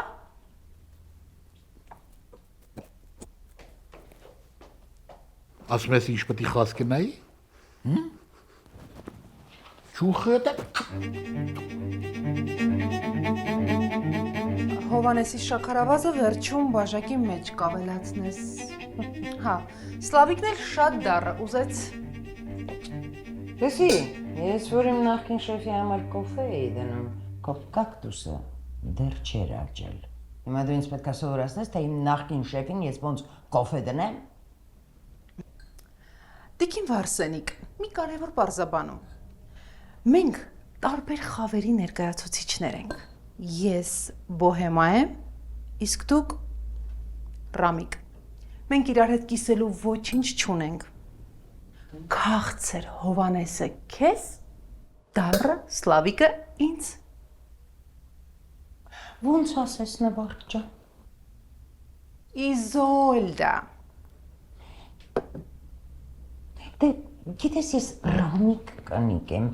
Ասում ես ինչ պետք է խասկենայի։ Չուխը։ Հովանեսի շաքարավազը վերջում բաժակի մեջ կավելացնես։ Հա, Սլավիկն էլ շատ դառը ուզեց։ Լսի, ես որ իմ նախկին շեֆի համար կոֆե էի դնում, քո կակտուսը դեռ չէր աճել։ Հիմա դու ինձ պետք է սովորացնես, թե իմ նախկին շեֆին ես ոնց կոֆե դնեմ։ Տիկին Վարսենիկ, մի կարևոր բարձաբանում։ Մենք տարբեր խավերի ներկայացուցիչներ ենք։ Ես բոհեմա եմ, իսկ դուք ռամիկ։ Մենք իրար հետ կիսելու ոչինչ չունենք։ Քաղցր Հովանեսը քեզ, դառը Սլավիկը ինձ։ Ոնց ասես նվարդ ջան։ Իզոլդա։ Դե գիտես ես Ռամիկ կնիկ եմ,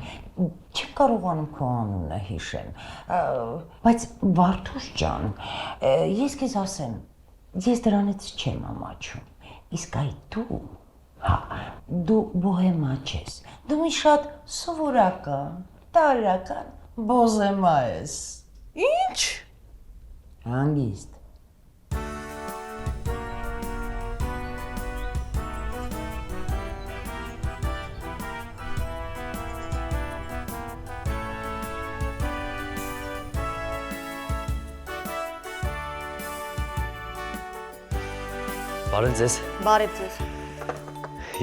չեմ կարողանում քո անունը հիշեմ, բայց Վարդուս ջան, ես քեզ ասեմ, ես դրանից չեմ ամաչում, իսկ այ դու, դու բոհեմա չես, դու մի շատ սովորական, տարրական բոզեմա ես։ Ինչ։ Հանգիստ։ Բարև ձեզ։ Բարև ձեզ։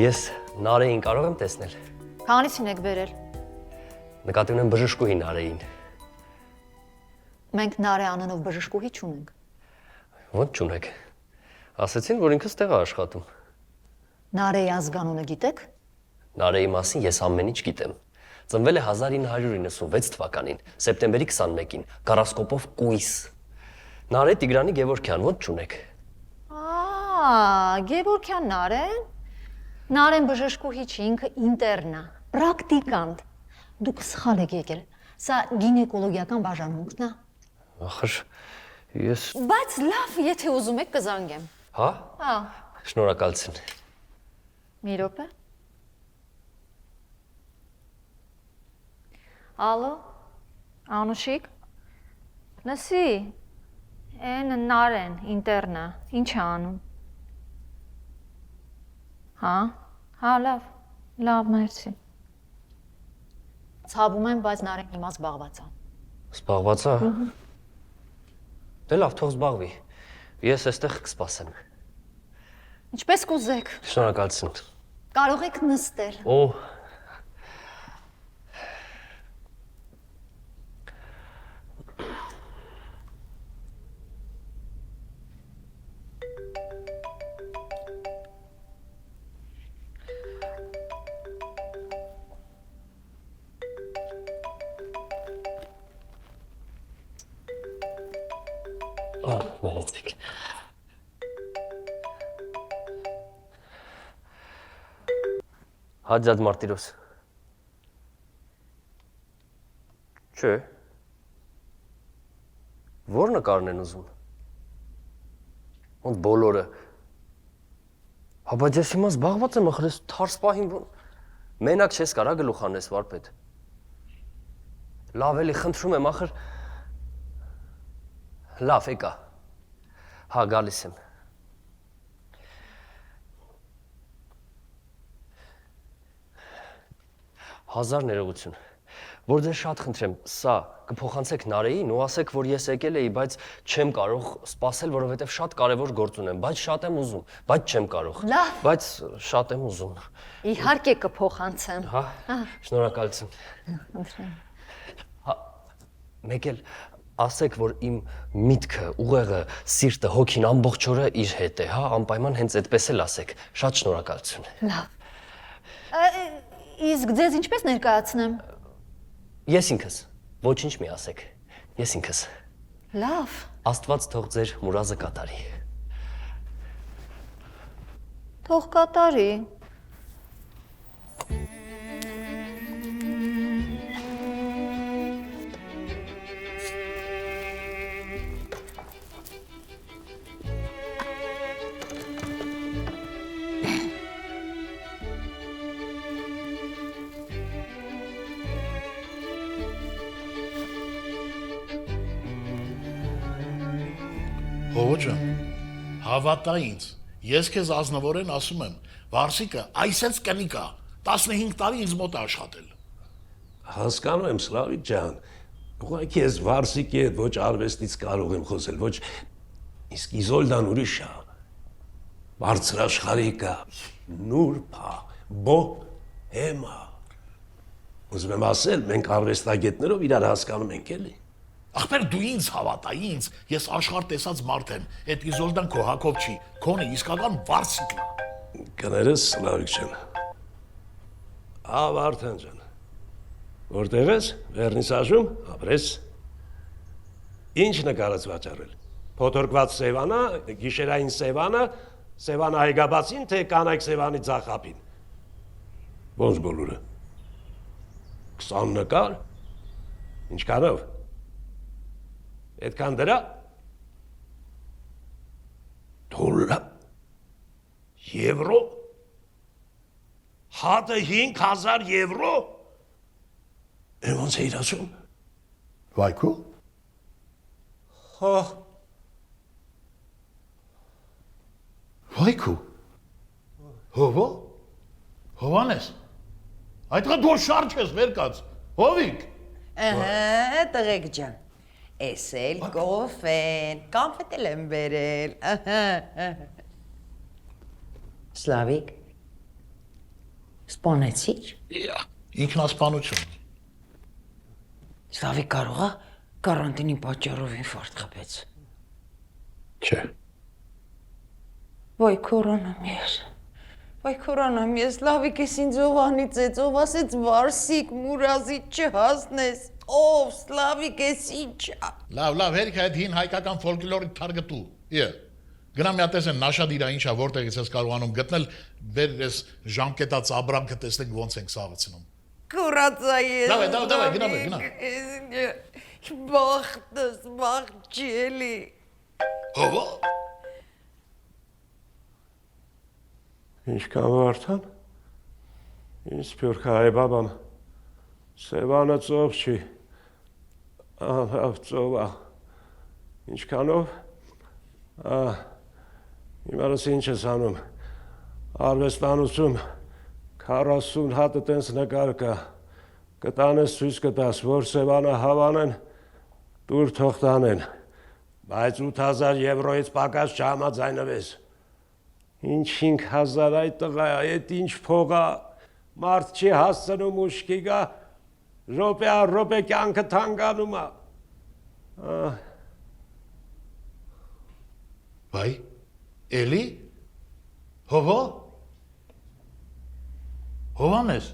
Ես Նարեին կարող եմ տեսնել։ Քանիսին եք բերել։ Նկատի ունեմ բժշկուհի Նարեին։ Մենք Նարե անունով բժշկուհի չունենք։ Ոնց չունեք։ Ասեցին, որ ինքը ստեղ է աշխատում։ Նարեի ազգանունը գիտեք։ Նարեի մասին ես ամեն ինչ գիտեմ։ Ծնվել է 1996 թվականին, սեպտեմբերի 21-ին, գարասկոպով կույս։ Նարե Տիգրանի Գևորգյան, ոնց չունեք։ Գևորգյան Նարեն։ Նարեն բժշկուհի չի, ինքը ինտերն է, պրակտիկանտ։ Դուք սխալ եք եկել։ Սա գինեկոլոգիական բաժանմունքն է։ Ախր ես Բայց լավ, եթե ուզում եք կզանգեմ։ Հա։ Հա։ Շնորհակալություն։ Մի րոպե։ Ալո։ Անուշիկ։ Լսի։ Են Նարեն, ինտերնա, ինչ է անում։ Հա, լավ, մերսի։ Ցավում եմ, բայց Նարեն հիմա զբաղված է։ Զբաղված է։ Դե լավ, թող զբաղվի։ Ես այստեղ կսպասեմ։ Ինչպես կուզեք։ Շնորհակալություն։ Կարող եք նստել։ Օ։ Մերեցեք։ Հաջատ Մարտիրոս։ Չէ։ Որ նկարն են ուզում։ Ոնց բոլորը։ Հա բայց ես հիմա զբաղված եմ, ախր ես թարս պահին մենակ չես կարա գլուխ անես, վարպետ։ Լավ էլի խնդրում եմ, ախր լավ եկա։ Հա գալիս եմ։ Հազար ներողություն։ Որ ձեզ շատ խնդրեմ, սա կփոխանցեք Նարեին ու ասեք, որ ես եկել էի, բայց չեմ կարող սպասել, որովհետև շատ կարևոր գործ ունեմ, բայց շատ եմ ուզում, բայց չեմ կարող։ Լավ։ Բայց շատ եմ ուզում։ Իհարկե կփոխանցեմ։ Հա, շնորհակալություն։ Խնդրեմ։ Հա, մեկ էլ ասեք, որ իմ միտքը, ուղեղը, սիրտը, հոգին ամբողջ օրը իր հետ է, հա, անպայման հենց այդպես էլ ասեք։ Շատ շնորհակալություն։ Լավ։ Իսկ ձեզ ինչպես ներկայացնեմ։ Ես ինքս, ոչինչ մի ասեք, ես ինքս։ Լավ։ Աստված թող ձեր մուրազը կատարի։ Թող կատարի։ Հովո ջան, հավատա ինձ, ես քեզ ազնվորեն ասում եմ, Վարսիկը այսպես կնիկ է, 15 տարի ինձ մոտ է աշխատել։ Հասկանում եմ, Սլավիկ ջան, ուղղակի ես Վարսիկի հետ ոչ արվեստից կարող եմ խոսել, ոչ Իսկ Իզոլդան ուրիշ է։ Բարձրաշխարհիկա, նուրբա, բոհեմա։ Ուզում եմ ասել, մենք արվեստագետներով իրար հասկանում ենք էլի։ Ախպեր դու ինձ հավատա, ինձ, ես աշխարհ տեսած մարդ եմ, այդ Իզոլդան քո Հակոբ չի, քոնը իսկական վարսիկ է։ Կներես, Սլավիկ ջան։ Վարդան ջան։ Որտեղ ես, Վերնիսաժում, ապրես։ Ինչ նկարած վաճառել։ Փոթորկված Սևանա, գիշերային Սևանը, Սևանա հայգաբացին, թե կանայք Սևանի ձախապին։ Ոնց բոլորը։ 20 նկար։ Ինչքանով։ Այդքան դրա։ $, եվրո։ Հատը 5000 եվրո։ Ոնց է իրացում։ Վայքո։ Հա։ Վայքո։ Հովո։ Հովանես։ Այդքան դու շարժ ես վեր կաց։ Հովիկ։ Ահա, տղեկ ջան։ Էս էլ կոֆեն, կամֆետել եմ բերել։ Սլավիկ։ Սպանեցի՞ր։ Ինքնասպանություն։ Սլավիկ կարող է կարանտինի պատճառով ինֆարկտ խփեց։ Չէ։ Ոյ կորոնամիես, լավիկ ես ինձ ով անիծեց, ով ասեց վարսիկ, մուրազի չհասնես, ով Սլավիկ ես ինչա։ Լավ, հերիք այդ հին հայկական ֆոլկլորի թարգտու։ Գնա մի հատ են նաշադիրա ինչա որտեղից ես կարողանում գտնել, վեր ես ժամկետած աբրանքը տեսնենք ոնց ենք սաղացնում։ Կուրացա ես։ Դավայ, գնա։ Բախտս, բախտ չի էլի։ Հովո։ Ինչքան Վարդան։ Ինչ սփյուրք հայ բաբամ։ Սևանը ծով չի։ Ահա ծովա։ Ինչքանով։ Հիմարս ինչ ես անում։ Արվեստանոցում 40 հատ տենց նկար կա։ Կտանես ցույց կտաս, որ Սևանը հավանեն, դուր թող տանեն։ Բայց 8000 եվրոից պակաս չհամաձայնվես։ Ինչ 5000 այդ տղա, այդ ինչ փող է, մարդ չի հասցնում ուշքի գա, րոպե կյանքը թանկանում է։ Վայ, էլի, հովո, հովանես,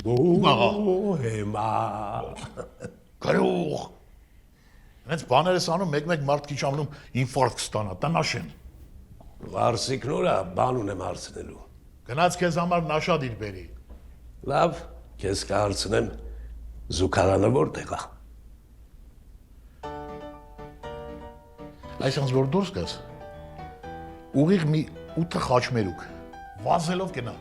բոհեմա, գրող, հենց բաներ ես անում, մեկ մարդ քիչ ամնում ինֆարկտ ստանա, տնաշեն։ Վարսիկ նորա բան ունեմ հարցնելու։ Գնաց քեզ համար նաշադիր բերի։ Լավ, քեզ կհարցնեմ, զուգարանը որտեղ է։ Այսինքն որ դուրս գաս, ուղիղ մի 8 խաչմերուկ, վազելով գնա։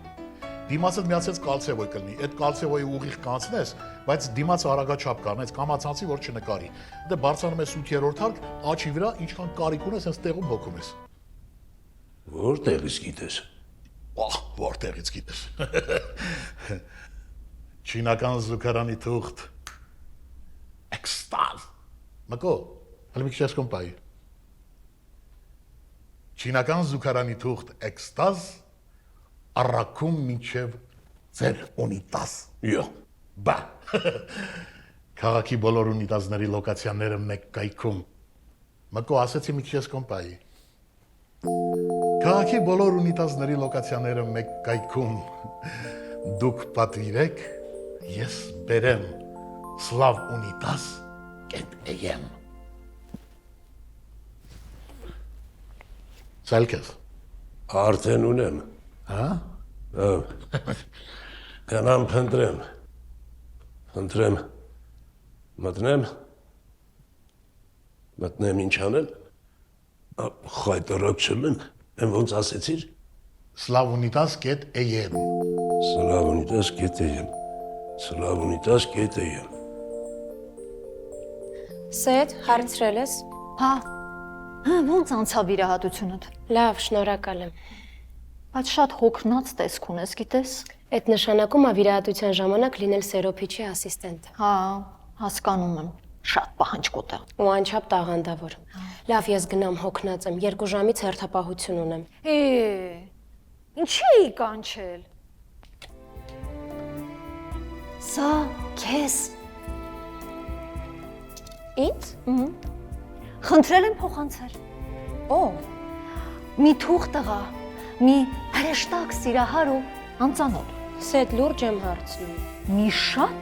Դիմացդ միացած կալցևոյ կլինի, այդ կալցևոյի ուղիղ կանցնես, բայց դիմացը արագաչափ կանես, կամացանցի որ չնկարի։ Դե բարձրանում ես 8-րդ հարկ, աչի վրա ինչքան կարիք ունես, հենց տեղում հոգում ես։ Որտեղից գիտես։ Որտեղից գիտես։ Չինական զուգարանի թուղթ։ Էքստազ։ Մակո, հələ մի քիչ ես կոմպայի։ Չինական զուգարանի թուղթ էքստազ առաքում մինչև ձեր ունիտազ։ Բա։ Քաղաքի բոլոր ունիտազների լոկացիաները մեկ կայքում։ Մակո, ասեցի մի քիչ ես կոմպայի։ Քաղաքի բոլոր ունիտազների լոկացիաները մեկ կայքում։ Դուք պատվիրեք, ես բերեմ Slav Unitas.am Սալքես։ Արդեն ունեմ։ Հա։ Գնամ փնտրեմ։ Մտնեմ ինչ անել։ Խայտարակ չլեմ, եմ ոնց ասեցիր։ Slavunitas.am Slavunitas.am Սեթ, հարցրել ես։ Հա, ոնց անցավ իրահատությունդ։ Լավ, շնորհակալ եմ։ Բայց շատ հոգնած տեսք ունես, գիտես։ Այդ նշանակում է վիրահատության ժամանակ լինել Սերոփիչի ասիստենտ։ Հա, հասկանում եմ։ Շատ պահանջկոտ է։ Ու անչափ տաղանդավոր։ Լավ, ես գնամ հոգնած եմ, 2 ժամից հերթապահություն ունեմ։ Ինչի՞ կանչել։ Սա քեզ։ Ինձ։ Խնդրել եմ փոխանցել։ Ո՞վ։ Մի թուղթ տղա, մի հրեշտակ սիրահար ու անծանոթ։ Սեդ լուրջ եմ հարցնում։ Մի շատ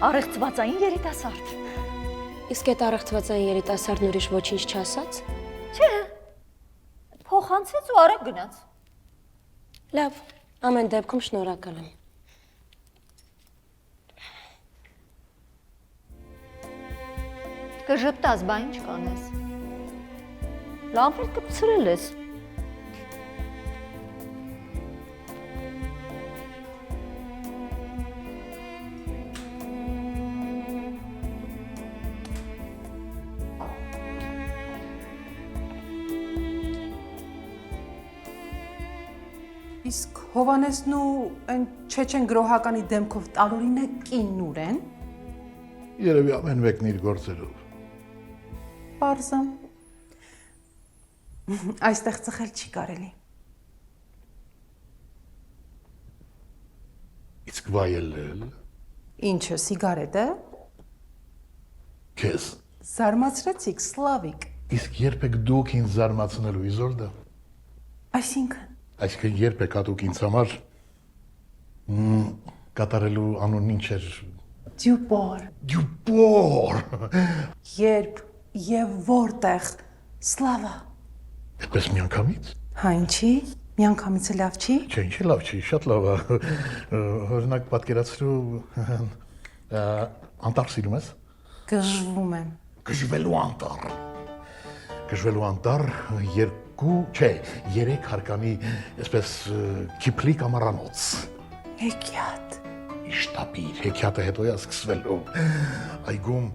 առեղծվածային երիտասարդ։ Իսկ այդ առեղծվածային երիտասարդն ուրիշ ոչինչ չասաց։ Չէ։ Փոխանցեց ու արագ գնաց։ Լավ, ամեն դեպքում շնորհակալ եմ։ Կժպտաս, բա ինչ կանես։ Լավ էլ կպցրել ես։ Իսկ Հովանեսն ու այն չեչեն գրոհականի դեմքով տարօրինե կինն ուր են։ Երևի ամեն մեկն իր գործերով։ Պարզը։ Այստեղ ծխել չի կարելի։ Իսկ վայելել։ Ինչը, սիգարետը։ Քեզ։ Զարմացրեցիք, Սլավիկ։ Իսկ երբեք դուք ինձ զարմացնելու Իզորդա։ Այսինքն։ Այսինքն երբեք հատուկ ինձ համար կատարելու անունն ինչ էր։ Դյուպոր։ Դյուպոր։ Երբ եւ որտեղ, Սլավա։ Այդպես միանգամից։ Հա, ինչի։ Միանգամից է լավ չի։ Չէ, ինչի լավ չի, շատ լավ է։ Օրինակ պատկերացրու անտառ սիրում ես։ Գժվում եմ։ Գժվելու անտառ։ Գժվելու անտառ 3 հարկանի, այսպես Քիփլիկ ամառանոց։ Հեքիաթ։ Իշտապիր, հեքիաթը հետո է սկսվելու։ Այգում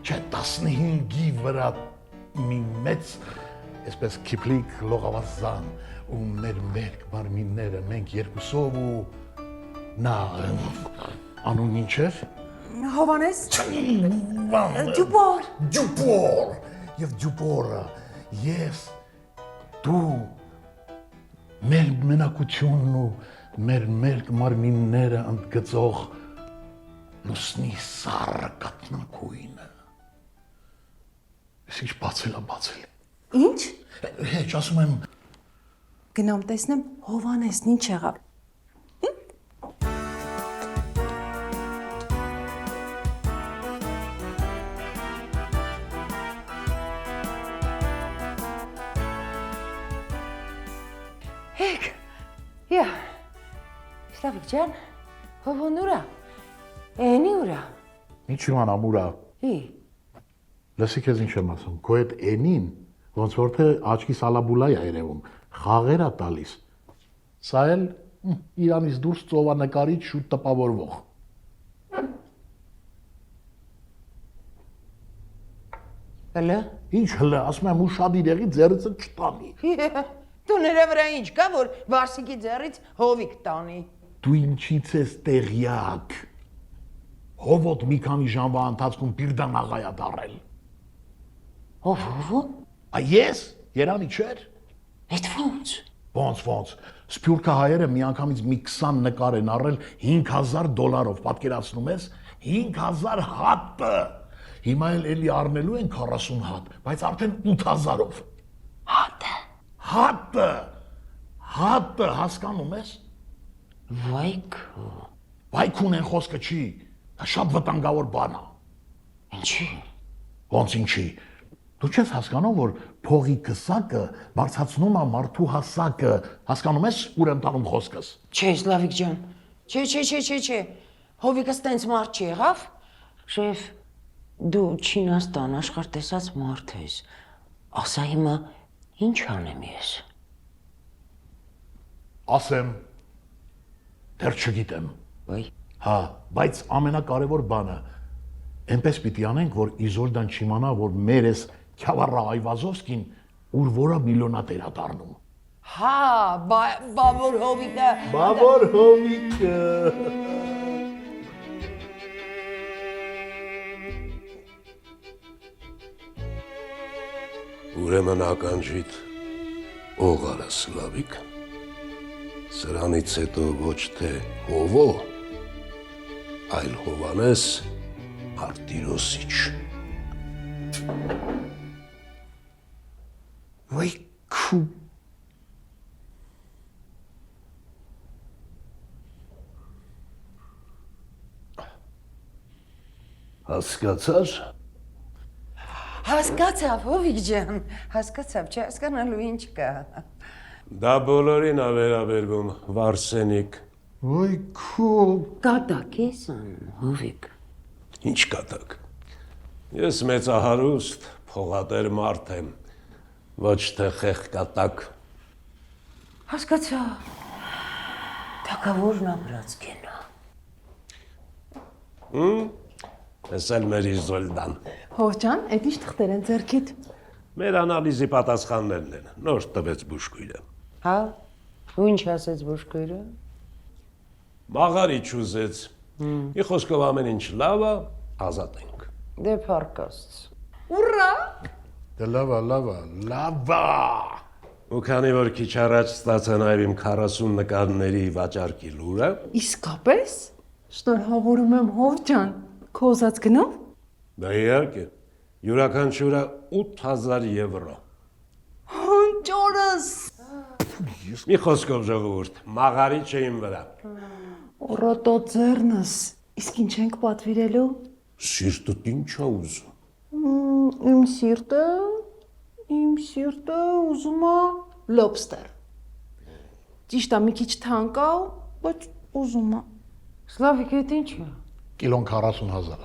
15-ի վրա մի մեծ, այսպես Քիփլիկ լողավազան ու մեր մերկ մարմինները մենք երկուսով ու նա անուն ինչ էր։ Հովանես։ Դյուպոր։ Դյուպոր։ Եվ Դյուպորը, ես, դու, մեր մենակությունն ու մեր մերկ մարմինները ընդգծող լուսնի սառը կատնանկույնը։ Ես ինչ բացել։ Ինչ։ Հեչ, ասում եմ։ Գնամ տեսնեմ Հովանեսն ինչ եղավ։ Հեկ, յա, Սլավիկ ջան, հովոն ուրա, էնի ուրա։ Ինչ իմանամ ուրա։ Ի։ Լսի քեզ ինչ եմ ասում, քո այդ էնին ոնց որ թե աչքի սալաբուլայ է երևում, խաղեր է տալիս։ Սա էլ Իրանից դուրս ծովանկարիչ շուտ տպավորվող։ Հլը։ Ինչ հլը, ասում եմ ուշադիր եղի ձեռիցը չտանի։ Դու նրա վրա ինչ կա, որ Վարսիկի ձեռից հովիկ տանի։ Դու ինչից ես տեղյակ։ Հովոտ մի քանի ժամվա ընթացքում Պիրդան աղայա դարել։ Ով։ Ես, Երանի չէր։ Այդ ո՞նց։ Ոնց։ Սփյուռքահայերը միանգամից մի 20 նկար են առել $5,000, պատկերացնում ես, 5,000 հատը։ Հիմա էլի առնելու են 40 հատ, բայց արդեն 8,000-ով։ Հատը, հասկանում ես։ Վայքուն են խոսքը չի, դա շատ վտանգավոր բան է։ Ինչի։ Ոնց ինչի։ Դու չես հասկանում, որ փողի քսակը բարձրացնում է մարդու հասակը, հասկանում ես ուր եմ տանում խոսքս։ Չէ, Սլավիկ ջան։ Չէ։ Հովիկս տենց մարդ չի եղավ։ Շեֆ, դու Չինաստան աշխարհ տեսած մարդ ես։ Ասա հիմա ինչ անեմ ես։ Ասեմ, դեռ չգիտեմ։ Բայ։ Հա, բայց ամենակարևոր բանը, այնպես պիտի անենք, որ Իզոլդան չիմանա, որ մեր էս Քյավառա Այվազովսկին ուր որա միլիոնատեր է դառնում։ Հա, բաբոր հովիկը։ Բաբոր հովիկը։ Ուրեմն ականջիդ օղ արա Սլավիկ, սրանից հետո ոչ թե Հովո, այլ Հովանես Արտիրոսիչ։ Ոյ քու Հասկացար։ Հասկացավ, Հովիկ ջան, հասկացավ, չհասկանալու ինչ կա։ Դա բոլորին ա վերաբերվում, Վարսենիկ։ Ոյ քո Կատակ ես, Հովիկ։ Ինչ կատակ։ Ես մեծահարուստ, փողատեր մարդ եմ, ոչ թե խեղ կատակ։ Հասկացա։ Թակավորն ապրած կենա։ Ես էլ մեր Իզոլդան։ Հով ջան, այդ ինչ թղթեր են ձեռքիդ։ Մեր անալիզի պատասխաններն են, նոր տվեց բուժկույրը։ Հա, ու ինչ ասեց բուժկույրը։ Մաղարիչ ուզեց։ Ի խոսքով ամեն ինչ լավ է, ազատ ենք։ Դե փառքաստ։ Ուրա։ Դե լավա։ Ու քանի որ քիչ առաջ ստացա նաև իմ 40 նկարների վաճառքի լուրը, Իսկապես։ Շնորհավորում եմ Հով ջան։ Քո ուզած գնով։ դա իհարկե, յուրաքանչյուրը 8000 եվրո։ Հնճորս։ Մի խոսքով ժողովուրդ, մաղարիչ է իմ վրա։ Ռոտո ձեռնս։ Իսկ ինչ ենք պատվիրելու։ Սիրտդ ինչ ա ուզում։ Իմ սիրտը ուզում է լոբստեր։ Ճիշտ է, մի քիչ թանկ է, բայց ուզում է։ Սլավիկ, այդ ինչ է։ Կիլոն 40,000։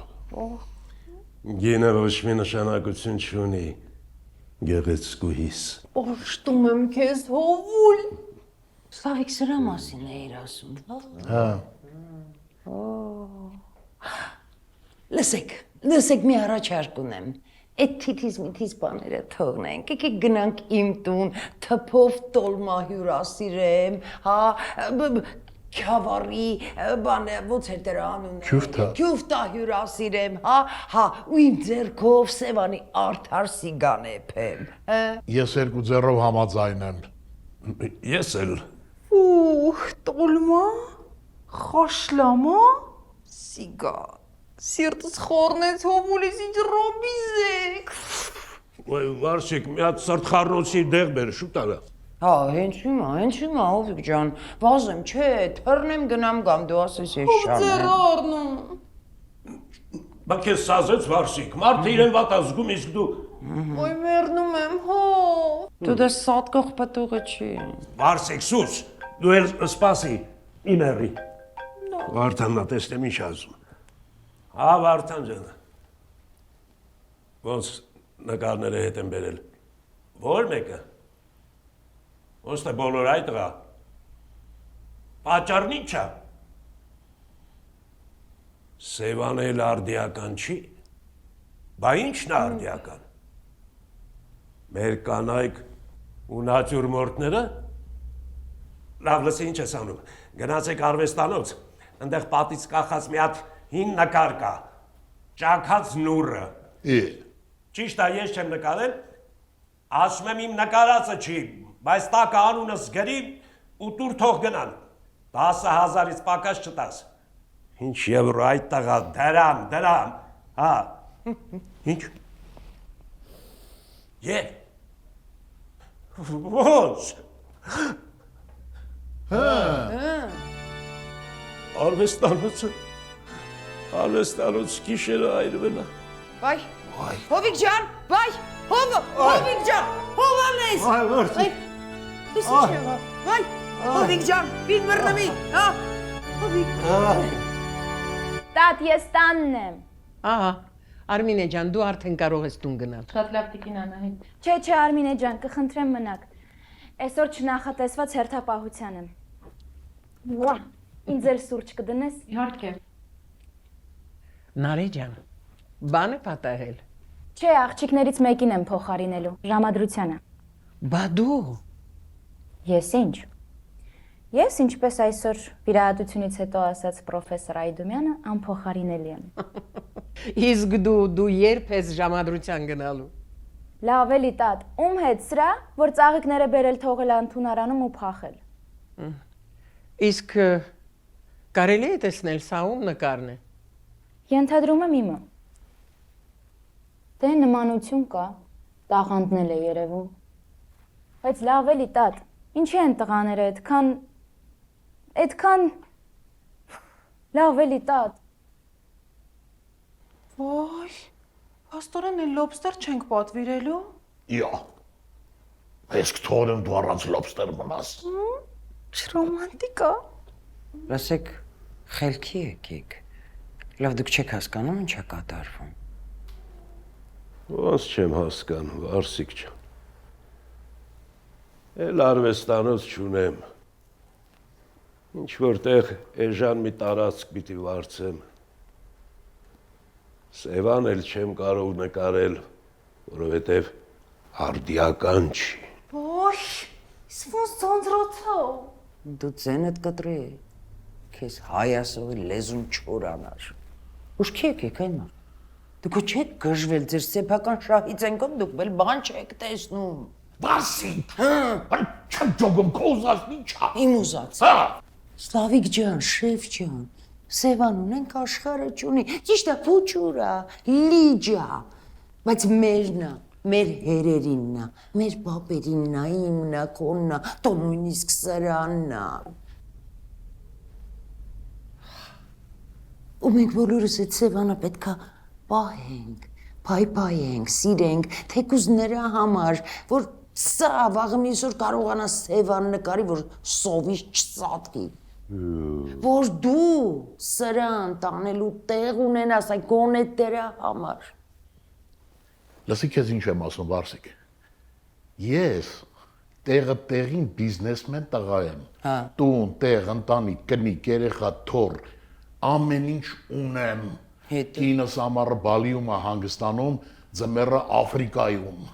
Գինը ոչ մի նշանակություն չունի, գեղեցկուհիս։ Պաշտում եմ քեզ Հովուլ։ Սլավիկ սրա մասին էիր ասում։ Հա։ Լսեք մի առաջարկ ունեմ։ Այդ թիթիզ բաները թողնենք, եկեք գնանք իմ տուն, թփով տոլմա հյուրասիրեմ, հա, Քյավարի բանը ոնց էր դրա անունը։ Քյուֆտա հյուրասիրեմ, հա, ու իմ ձեռքով Սևանի արդար սիգան էփեմ։ Ես երկու ձեռով համաձայն եմ։ Ես էլ։ Տոլմա, խաշլամա, սիգա։ Սիրտս խորնեց Հովուլիս ինչ ռոբիզեք։ Ոյ Վարսիկ, մի հատ սրտխառնոցի դեղ բեր, շուտ արա։ Հա, հենց հիմա, Հովիկ ջան, վազեմ, չէ, թռնեմ գնամ գամ, դու ասես ես շան։ Ձեռ առնում։ Բա քեզ սազեց Վարսիկ, մարդը իրեն վատ է զգում, իսկ դու։ Ոյ մեռնում եմ, հո։ Դու դա սատկող պտուղը չի։ Վարսիկ, սուս, դու էլ սպասի, իմերի։ Վարդանն տեսնեմ ինչ ասում։ Հա, Վարդան ջան։ Ոնց նկարները հետ են բերել։ Որ մեկը։ Ոնց թե բոլոր այդ տղա։ Պատճառն ինչ է։ Սևան էլ արդիական չի։ Բա ի՞նչն է արդիական։ Մեր կանայք ու նատյուրմորտները լավ լսի ինչ ես անում։ Գնացեք արվեստանոց, այնտեղ պատից կախած մի հատ հին նկար կա։ Ճաքած նուրը։ Ճիշտ է, ես չեմ նկարել, ասում եմ իմ նկարածը չի, բայց տակը անունս գրի ու տուր թող գնան։ 10,000-ից պակաս չտաս։ Ինչ եվրո այդ տղա, դրամ, հա, ինչ։ Եվ, ոնց։ Արվեստանոց գիշերը այրվել է։ Վայ, Հովիկ ջան, վայ, Հովիկ ջան, Հովանես։ Այ Վարսիկ։ Իսկ ինչ է, վայ, Հովիկ ջան, պին մռնվի, հա, Հովիկ։ Տատ, ես տանն եմ։ Ահա, Արմինե ջան, դու արդեն կարող ես տուն գնալ։ Շատ լավ տիկին Անահիտ։ Չէ, Արմինե ջան, կխնդրեմ մնաք։ Այսօր չնախատեսված հերթապահության եմ։ Վա, ինձ էլ սուրճ կդնես։ Իհարկե։ Նարե ջան, բան է պատահել։ Չէ, աղջիկներից մեկին եմ փոխարինելու, ժամադրությանը։ Բա դու։ Ես ինչ։ Ես ինչպես այսօր վիրահատությունից հետո ասաց պրոֆեսոր Այդումյանը, անփոխարինելի եմ։ Իսկ դու երբ ես ժամադրության գնալու։ Լավ էլի տատ, ում հետ սրա, որ ծաղիկները բերել թողել անթունարանում ու փախել։ Իսկ կարելի է տեսնել սա ում նկարն է։ Ենթադրում եմ իմը։ Դե նմանություն կա, տաղանդն էլ է երևում։ Բայց լավ էլի տատ, ինչի են տղաները այդքան լավ էլի տատ։ Ոյ, աստորեն էլ լոբստեր չենք պատվիրելու։ Իա։ Ես կթողնեմ դու առանց լոբստեր մնաս։ Ռոմանտիկ է։ Լսեք, խելքի եկեք։ Լավ դուք չեք հասկանում ինչա կատարվում։ Ոնց չեմ հասկանում, Վարսիկ ջան։ Էլ արվեստանոց չունեմ։ Ինչ որտեղ էժան մի տարածք պիտի վարձեմ։ Սևան էլ չեմ կարող նկարել, որովհետև արդիական չի։ Ոյ, սվոս ծանձրոցո։ Դու ձենդ կտրի, քեզ հայ ասողի լեզուն չորանար։ Ուշքի եկեք այնմար։ Դուք չեք գժվել ձեր սեփական շահիցենքով, դուք վել բան չեք տեսնում։ Վարսիկ, չեմ ճոգում քո ուզածն ինչա։ Իմ ուզած։ Սլավիկ ջան, շեֆ ջան, Սևան ունենք աշխարհը չունի։ Ճիշտ է, փուչուր է, լիճ է, բայց մերն է, մեր հերերինն է, մեր բաբերինն է, իմն է, քոնն է, տո նույնիսկ սրանն է։ Ու մենք բոլորս այդ Սևանը պետքա պահենք, փայփայենք, սիրենք, թեկուզ նրա համար, որ սա վաղը մյուսօր կարողանա Սևան նկարի, որ սովից չծածկի։ Որ դու սրան տանելու տեղ ունենաս, այ գոնե դրա համար։ Լսի քեզ ինչ եմ ասում, Վարսիկ։ Ես տեղը տեղին բիզնեսմեն տղա եմ։ Տուն, տեղ, ընտանիք, կնիկ, երեխա, թոռ, ամեն ինչ ունեմ։ Ինս ամառը Բալիում է հանգստանում, ձմեռը Աֆրիկայում։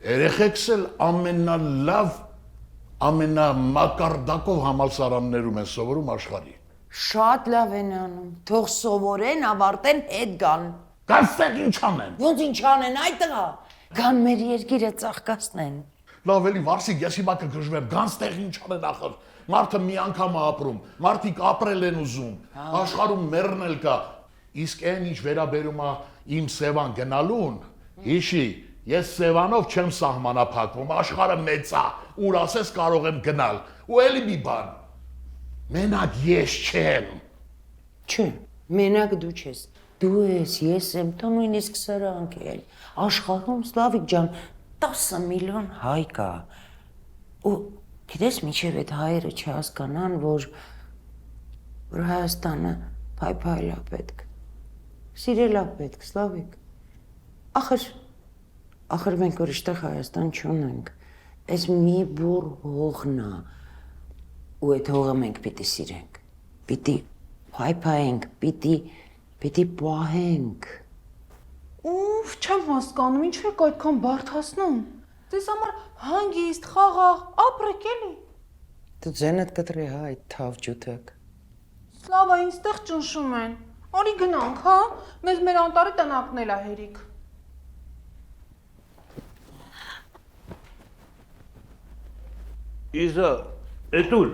Երեխեքս էլ ամենալավ, ամենամակարդակով համալսարաններում են սովորում աշխարհի։ Շատ լավ են անում, թող սովորեն, ավարտեն, հետ գան։ Գանստեղ ինչ անեն։ Ոնց ինչ անեն, այ տղա, գան մեր երկիրը ծաղկացնեն։ Լավ էլի, Վարսիկ, ես հիմա կգժվեմ, գանստեղ ինչ անեն ախր։ Մարդը մի անգամ է ապրում, մարդիկ ապրել են ուզում, աշխարհում մեռն էլ կա։ Իսկ այն ինչ վերաբերում է իմ Սևան գնալուն, հիշի, ես Սևանով չեմ սահմանափակվում, աշխարհը մեծ է, ուր ասես կարող եմ գնալ, ու էլի մի բան։ Մենակ ես չեմ։ Չէ, մենակ դու չես, դու ես եմ, տո նույնիսկ սրանք էլ։ Աշխարհում, Սլավիկ ջան, 10 միլիոն հայ կա։ Ու գիտես, մինչև այդ հայերը չհասկանան, որ Հայաստանը փայփայլա պետք։ Սիրելա պետք, Սլավիկ։ Ախր մենք որիշտեղ Հայաստան չունենք, այս մի բուր հողն է, ու այդ հողը մենք պիտի սիրենք, պիտի փայփայենք, պիտի պահենք։ Ուֆ, չեմ հասկանում, ինչու եք այդքան բարդացնում։ Ձեզ համար հանգիստ, խաղաղ, ապրեք էլի։ Դու ձենդ կտրի հա այդ թավ ջութակ։ Սլավա, ինստեղ ճնշում են։ Արի գնանք, հա, մեզ մեր անտարի տնակն էլ է հերիք։ Իզա, էտուլ։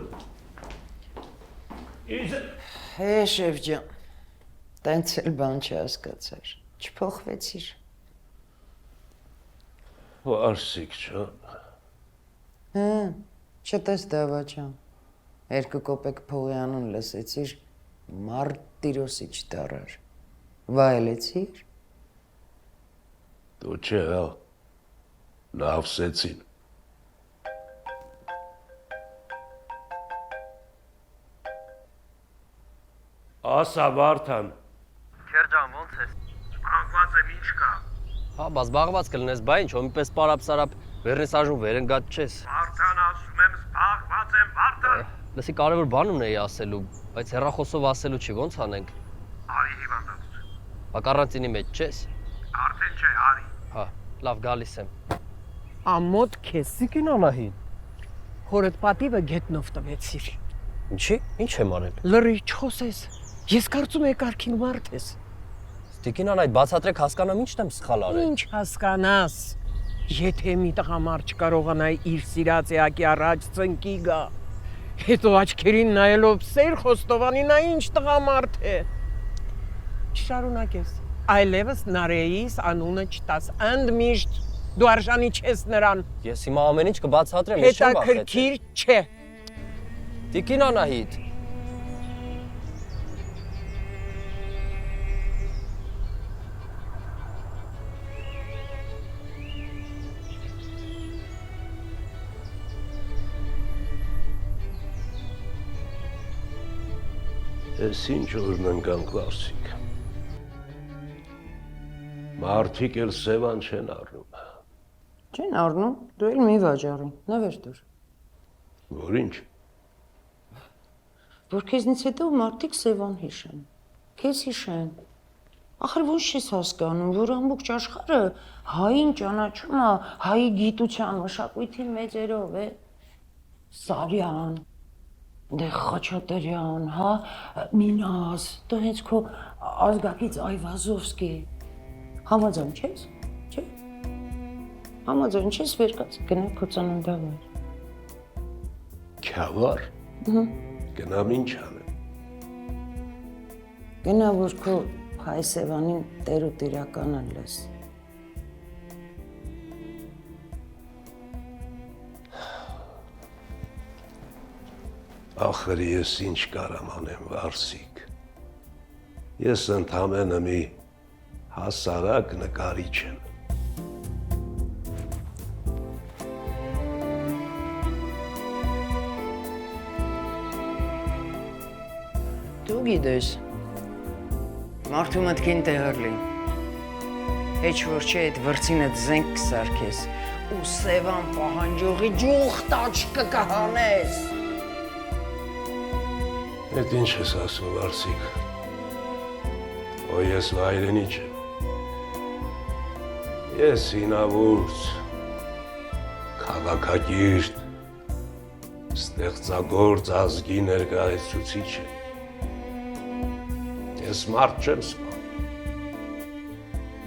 Իզա։ Հե, շեֆ ջան, տենց էլ բան չհասկացար, չփոխվեցիր։ Վարսիկ ջան։ Չտես դավա ջան, 2 կոպեկ փողի անուն լսեցիր, մարտիրոսի չդարար, վայելեցիր։ Դու չէ, հա, լավ սեցին։ Ասա Վարդան։ Քեր ջան, ո՞նց ես։ Զբաղված եմ, ինչ կա։ Հա, բա զբաղված կլնես, բա ինչ, ոմպես պարապ-սարապ վերնեսաժում վերընկած չես։ Վարդան ասում եմ, զբաղված եմ, Վարդան։ Լսի, կարևոր բան ունեի ասելու, բայց հեռախոսով ասելու չի, ոնց անենք։ Արի հիվանդացություն։ Բա կարանտինի մեջ չես։ Արդեն չէ, արի։ Հա, լավ, գալիս եմ։ Ամոթ քեզ։ Սիկին Անահին։ Հորդ պատիվը գետնով տվեցիր։ Ինչի՞, ինչ եմ արել։ Լրի չխոսես։ Ես կարծում եմ կարքին մարդ ես։ Տիկին Անահիտ, բացատրեք հասկանամ ինչն եմ սխալ արել։ Ինչ հասկանաս։ Եթե մի տղամարդ չկարողանա իր սիրած էակի առաջ ծնկի գա, հետո աչքերին նայելով սեր խոստովանի նա ինչ տղամարդ է։ Չշարունակես, այլևս Նարեիս անունը չտաս, ընդմիշտ դու արժանի չես նրան։ Ես հիմա ամեն ինչ կբացատրեմ, ես չեմ վախեցել։ Հետաքրքիր չէ։ Տիկին Անահիտ։ Ես ինչ օրն ընկանք Վարսիկ։ Մարդիկ էլ սևան չեն առնում։ Չեն առնում, դու էլ մի վաճառի, նվեր դուր։ Որ ինչ։ Որ քեզնից հետո մարդիկ սևան հիշեն, քեզ հիշեն։ Ախր ոնց չես հասկանում, որ ամբողջ աշխարհը հային ճանաչում է հայի գիտության մշակույթի մեծերով է։ Սարյան, դե Խաչատրյան, հա, Մինաս, դու հենց քո ազգակից Այվազովսկի։ Համաձայն չես, չէ՞։ Համաձայն չես, վեր կաց, գնա քո ծննդավայր։ Քյավար։ Գնամ ինչ անեմ։ Գնա որ քո հայ սևանին տեր ու տիրականը լես։ Ախր ես ինչ կարամ անեմ, Վարսիկ։ Ես ընդամենը մի հասարակ նկարիչ եմ։ Դու գիտես, մարդու մտքին տեղեր լի։ Հեչ որ չէ այդ վրցինդ զենք կսարքես ու սևան պահանջողի ջուղ տաչկը կհանես։ Այդ ինչ ես ասում, Վարսիկ։ Օ ես վայրենի չեմ։ Ես հինավուրց, քաղաքակիրթ, ստեղծագործ ազգի ներկայացուցիչ եմ։ Ես մարդ չեմ սպանում։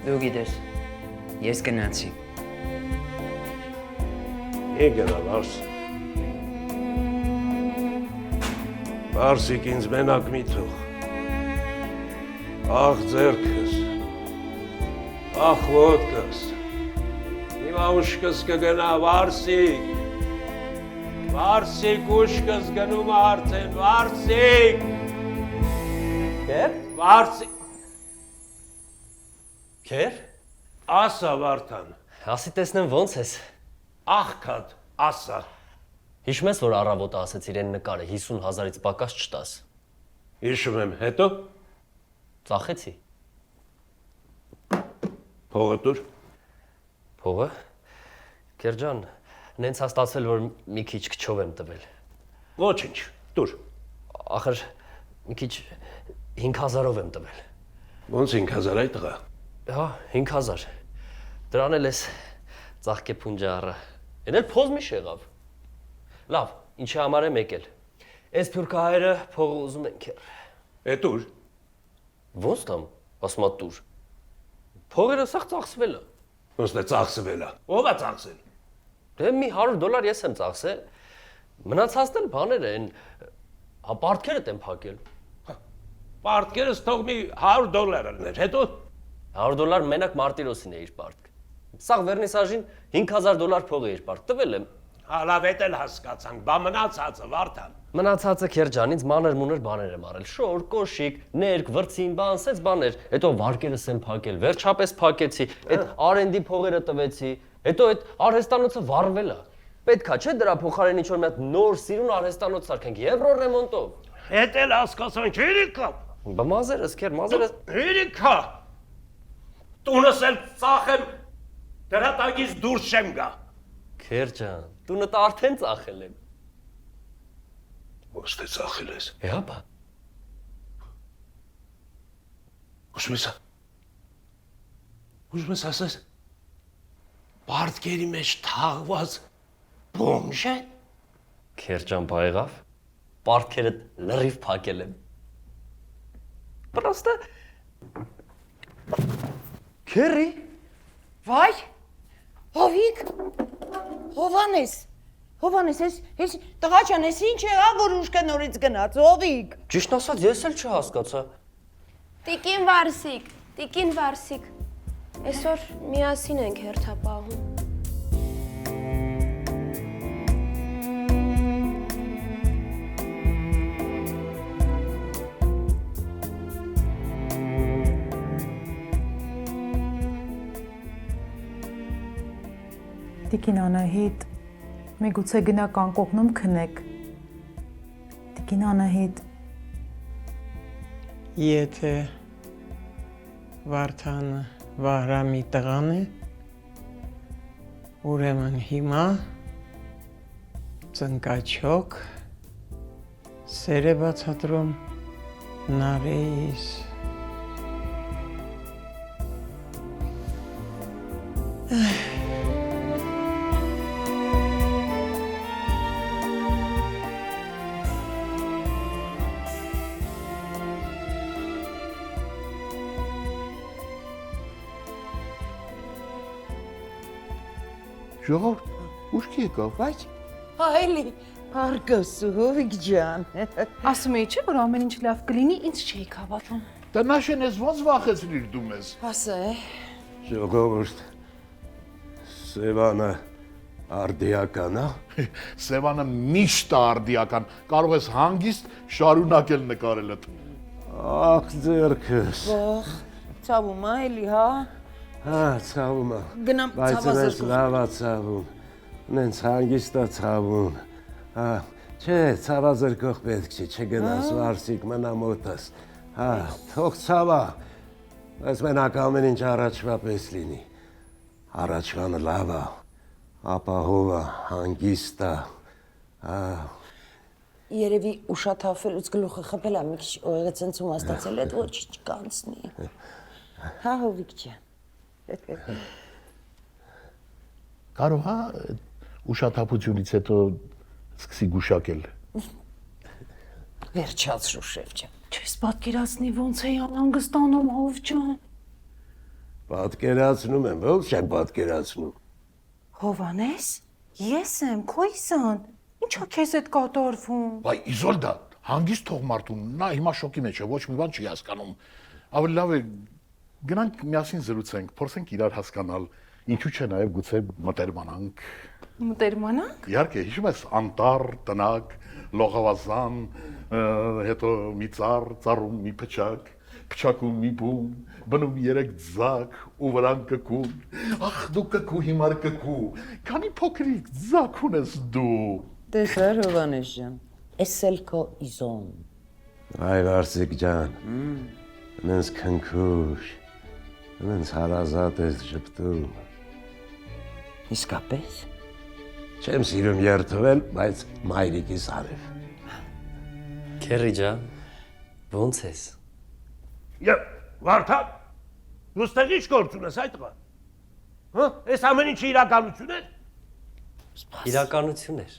Դու գիտես, ես գնացի։ Է գնա, Վարսիկ։ Վարսիկ ինձ մենակ մի թող։ Ախ ձերքս, ախ ոտքս, հիմա ուշքս կգնա, Վարսիկ, Վարսիկ ուշքս գնում արդեն, Վարսիկ, Քեր, Վարսիկ, Քեր, ասա Վարդան, ասի տեսնեմ ոնց ես։ աղքատ, ասա։ Հիշում ես, որ առավոտը ասեց իրեն նկարը 50,000-ից պակաս չտաս։ Հիշում եմ, հետո։ Ծախեցի։ Փողը տուր։ Փողը։ Քեր ջան, նենց հաստատվել, որ մի քիչ քչով եմ տվել։ Ոչինչ, տուր։ Ախր մի քիչ 5,000-ով եմ տվել։ Ոնց 5,000 այ տղա։ Հա, 5,000։ Դրան էլ էս ծաղկե փունջարը։ Էն էլ փոզ մի շեղավ։ Լավ, ինչի համար եմ եկել։ Այս փյուրքահայերը փողը ուզում են քեր։ Է տուր։ Ոնց տամ, ասում ա տուր։ Փողերը սաղ ծախսվել է։ Ոնց է ծախսվել է։ Ո՞վ է ծախսել։ Դե մի $100 ես եմ ծախսել։ Մնացածն էլ բաներ են։ Հա պարտքերդ եմ փակել։ Պարտքերս թող մի $100 ելներ, հետո $100 մենակ Մարտիրոսին է իր պարտք։ Սաղ վերնիսաժին $5,000 փող է իր պարտք տվել եմ։ Լավ էտ էլ հասկացանք, բա մնացածը, Վարդան։ Մնացածը քեր ջան, ինձ մանր-մունր բաներ եմ արել։ Շոր, կոշիկ, ներք, վրցին, բան, սենց բաներ։ Հետո վարկերս եմ փակել, վերջապես փակեցի, այդ R&D փողերը տվեցի, հետո այդ արհեստանոցը վառվել է։ Պետքա չէ դրա փոխարեն ինչ-որ մի հատ նոր սիրուն արհեստանոց սարքենք եվրո ռեմոնտով։ Էտ էլ հասկացանք, հերիքա։ Բա մազերս, քեր, մազերս։ Հերիքա։ Տունս էլ ծախեմ, դրա տակից դուրս չեմ գա։ Քեր ջան, տունդ արդեն ծախել եմ։ Ո՞նց թե ծախել ես։ Հա բա։ Ուշում ես ասես, պարտքերի մեջ թաղված բոմժ է։ Քեր ջան, բա եղավ։ Պարտքերը լրիվ փակել եմ։ Պրոստը Քերի։ Վայ, Հովիկ, Հովանես, ես տղա ջան, ես ինչ եղա, որ ուշքը նորից գնաց, Հովիկ։ Ճիշտ ասած, ես էլ չհասկացա։ Տիկին Վարսիկ, այսօր միասին ենք հերթապահում։ Տիկին Անահիտ, միգուցե գնա կանկողնում քնեք։ Տիկին Անահիտ։ Եթե Վարդանը Վահրամի տղան է, ուրեմն հիմա ծնկաչոք սեր է բացատրում Նարեիս։ Ժողովուրդ, ուշքի եկավ։ Բայց հայլի, հարգս Հովիկ ջան։ Ասում էի չէ, որ ամեն ինչ լավ կլինի, ինձ չէի հավատում։ Տնաշեն ես ոնց վախեցրիր դու մեզ։ Ասե։ Ժողովուրդ, Սևանը արդիական է։ Սևանը միշտ է արդիական, կարող ես հանգիստ շարունակել նկարելդ։ Ախ ձերքս։ Վախ, ցավում է էլի, հա։ Հա, ցավում է։ Գնամ Բայց ցավազրկող։ ես լավ է ցավում։ Նենց հանգիստ է ցավում։ Հա, չէ, ցավազրկող պետք չի, չգնաս Վարսիկ, մնա մոտս։ Հա, թող ցավա։ Բայց մենակ ամեն ինչ առաջվա պես լինի։ Առաջվանը լավ է, ապահով է, հանգիստ է։ Հա։ Երևի ուշաթափելուց գլուխը խփել է, մի քիչ օղեղը ցնցում աստացել է, ոչինչ կանցնի։ Հա, Հովիկ ջան։ Կարող է ուշաթափությունից հետո սկսի գուշակել։ Վերջացրու շեֆ ջան։ Չես պատկերացնի ոնց էի անհանգստանում Հով ջան։ Պատկերացնում եմ, ո՞ց չեմ պատկերացնում։ Հովանես, ես եմ, քո Իսան։ Ինչա քեզ հետ կատարվում։ Բայ Իզոլդա, հանգիստ թող մարդուն, նա հիմա շոկի մեջ է, ոչ մի բան չի հասկանում։ Ավելի լավ է գնանք միասին զրուցենք, փորձենք իրար հասկանալ, ինչու՞ չէ նաև գուցե մտերմանանք։ Մտերմանանք։ Իհարկե, հիշում ես անտառ, տնակ, լողավազան, հետո մի ծառ, ծառում մի փչակ, փչակում մի բուն, բնում 3 ձակ, ու վրան կկուն։ Ախ, դու կկու հիմար կկու։ Քանի փոքրիկ ձակ ունես դու։ Տեսար Հովանես ջան, էս էլ քո Իզոն։ Այ Վարսիկ ջան, նենց քնքուշ, նենց հարազատ ես ժպտում։ Իսկապես։ Չեմ սիրում երթվել, բայց մայրիկիս արև։ Քերի ջան, ո՞նց ես։ Եվ Վարդան, դու ստեղ ինչ գործ ունես այդ տղա։ Հա, այս ամեն ինչը իրականություն է։ Իրականություն էր,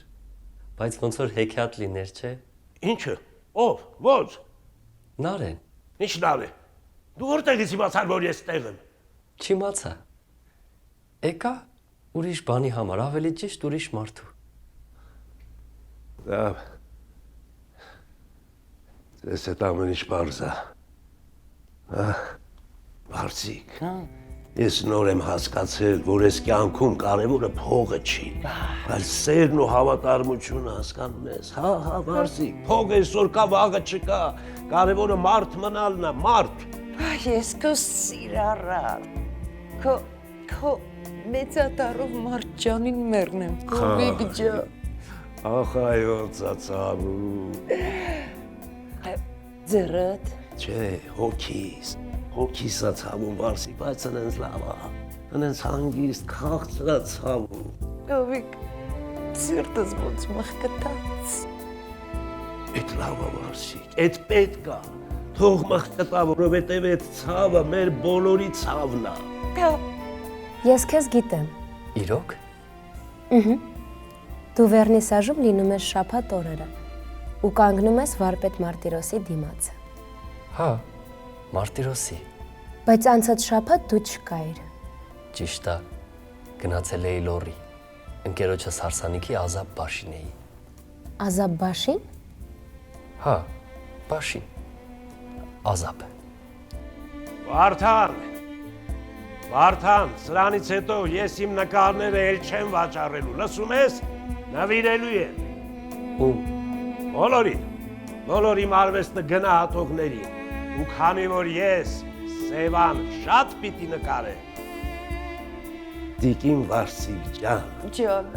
բայց ոնց որ հեքիաթ լիներ, չէ։ Ինչը։ Ով, ո՞նց։ Նարեն։ Ինչ նար է։ Դու որտեղից իմացար, որ ես տեղ եմ։ Չիմացա։ Եկա ուրիշ բանի համար, ավելի ճիշտ ուրիշ մարդու։ Լավ։ Ես այդ ամեն ինչ պարզ է։ Վարսիկ։ Ես նոր եմ հասկացել, որ ես կյանքում կարևորը փողը չի, այլ սերն ու հավատարմությունը, հասկանում ես։ Հա, Վարսիկ, փողը այսօր կա, վաղը չկա, կարևորը մարդ մնալն է, մարդ։ Ես քո սիրառար, քո մեծատարով մարդ ջանին մեռնեմ, Հովիկ ջան։ Ախ, այո, ծածավու։ Ձեռդ։ Չէ, հոգիս է ցավում, Վարսիկ, բայց ընենց լավ է, ընենց հանգիստ, քաղցր է ցավում։ Հովիկ, սիրտս ոնց մխկտաց։ Էդ լավ է, Վարսիկ, էդ պետք է, թող մխկտա, որովհետև էդ ցավը մեր բոլորի ցավն է։ Ես քեզ գիտեմ։ Իրոք։ Դու վերնիսաժում լինում ես շաբաթ օրերը ու կանգնում ես վարպետ Մարտիրոսի դիմացը։ Հա, Մարտիրոսի։ Բայց անցած շաբաթ դու չկայիր։ Ճիշտ է։ գնացել էի լորի։ Ընկերոջս հարսանիքի Ազապ Բաշին էի։ Ազապ Բաշին։ Հա, Բաշին։ Ազապ։ Վարդան, սրանից հետո ես իմ նկարները էլ չեմ վաճառելու, լսում ես, նվիրելու եմ։ Ում։ բոլորի արվեստը գնահատողներին, ու քանի որ ես Սևան շատ պիտի նկարեմ, Տիկին Վարսիկ ջան,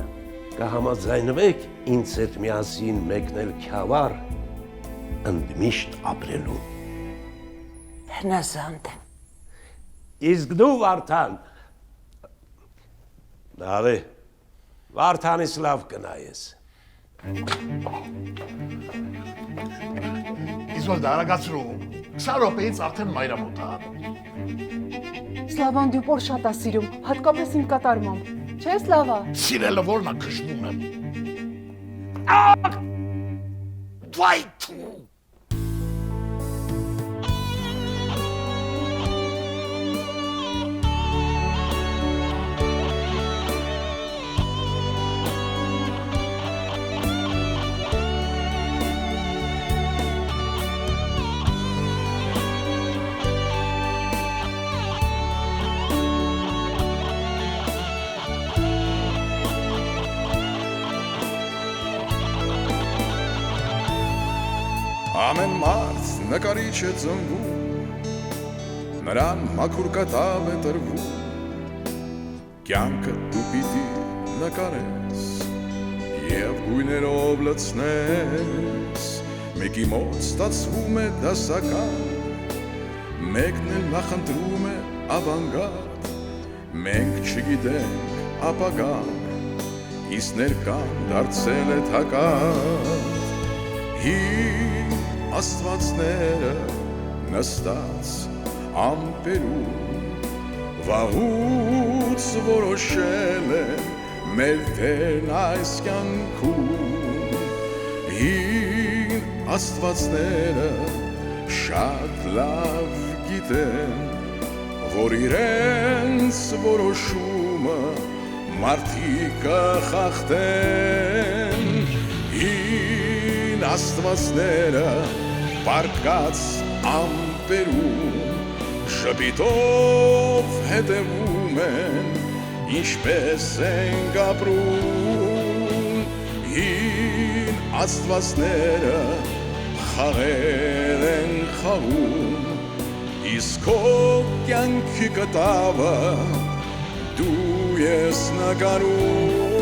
կհամաձայնվեք ինձ հետ միասին մեկնել Քյավառ ընդմիշտ ապրելու։ Հնազանդ եմ։ Իսկ դու Վարդան, դարե, Վարդանից լավ կնայես։ Իզոլդա, արագացրու, 20 րոպեից արդեն մայրամոտ է։ Սլավան դու որ շատ ես սիրում, հատկապես իմ կատարմամբ։ Չէ՞ Սլավա։ Սիրելը որն է քշվում եմ։ Վայթու։ Ամեն մարդ նկարիչ է ծնվում, նրան մաքուր կտավ է տրվում, կյանքը դու պիտի նկարես և գույներով լցնես, մեկի մոտ ստացվում է դասական, մեկն էլ նախընտրում է ավանգարդ, մենք չգիտենք ապագան, իսկ ներկան դարձել է թակարդ, աստվածները նստած ամպերում վաղուց որոշել են մեր դերն այս կյանքում հին աստվածները շատ լավ գիտեն որ իրենց որոշումը մարդիկ կխախտեն հին աստվածները Պարկած ամպերում շպիտով հետևում են, ինչպես ենք ապրում, հին աստվածները խաղեր են խաղում, իսկ քո կյանքի կտավը դու ես նկարում,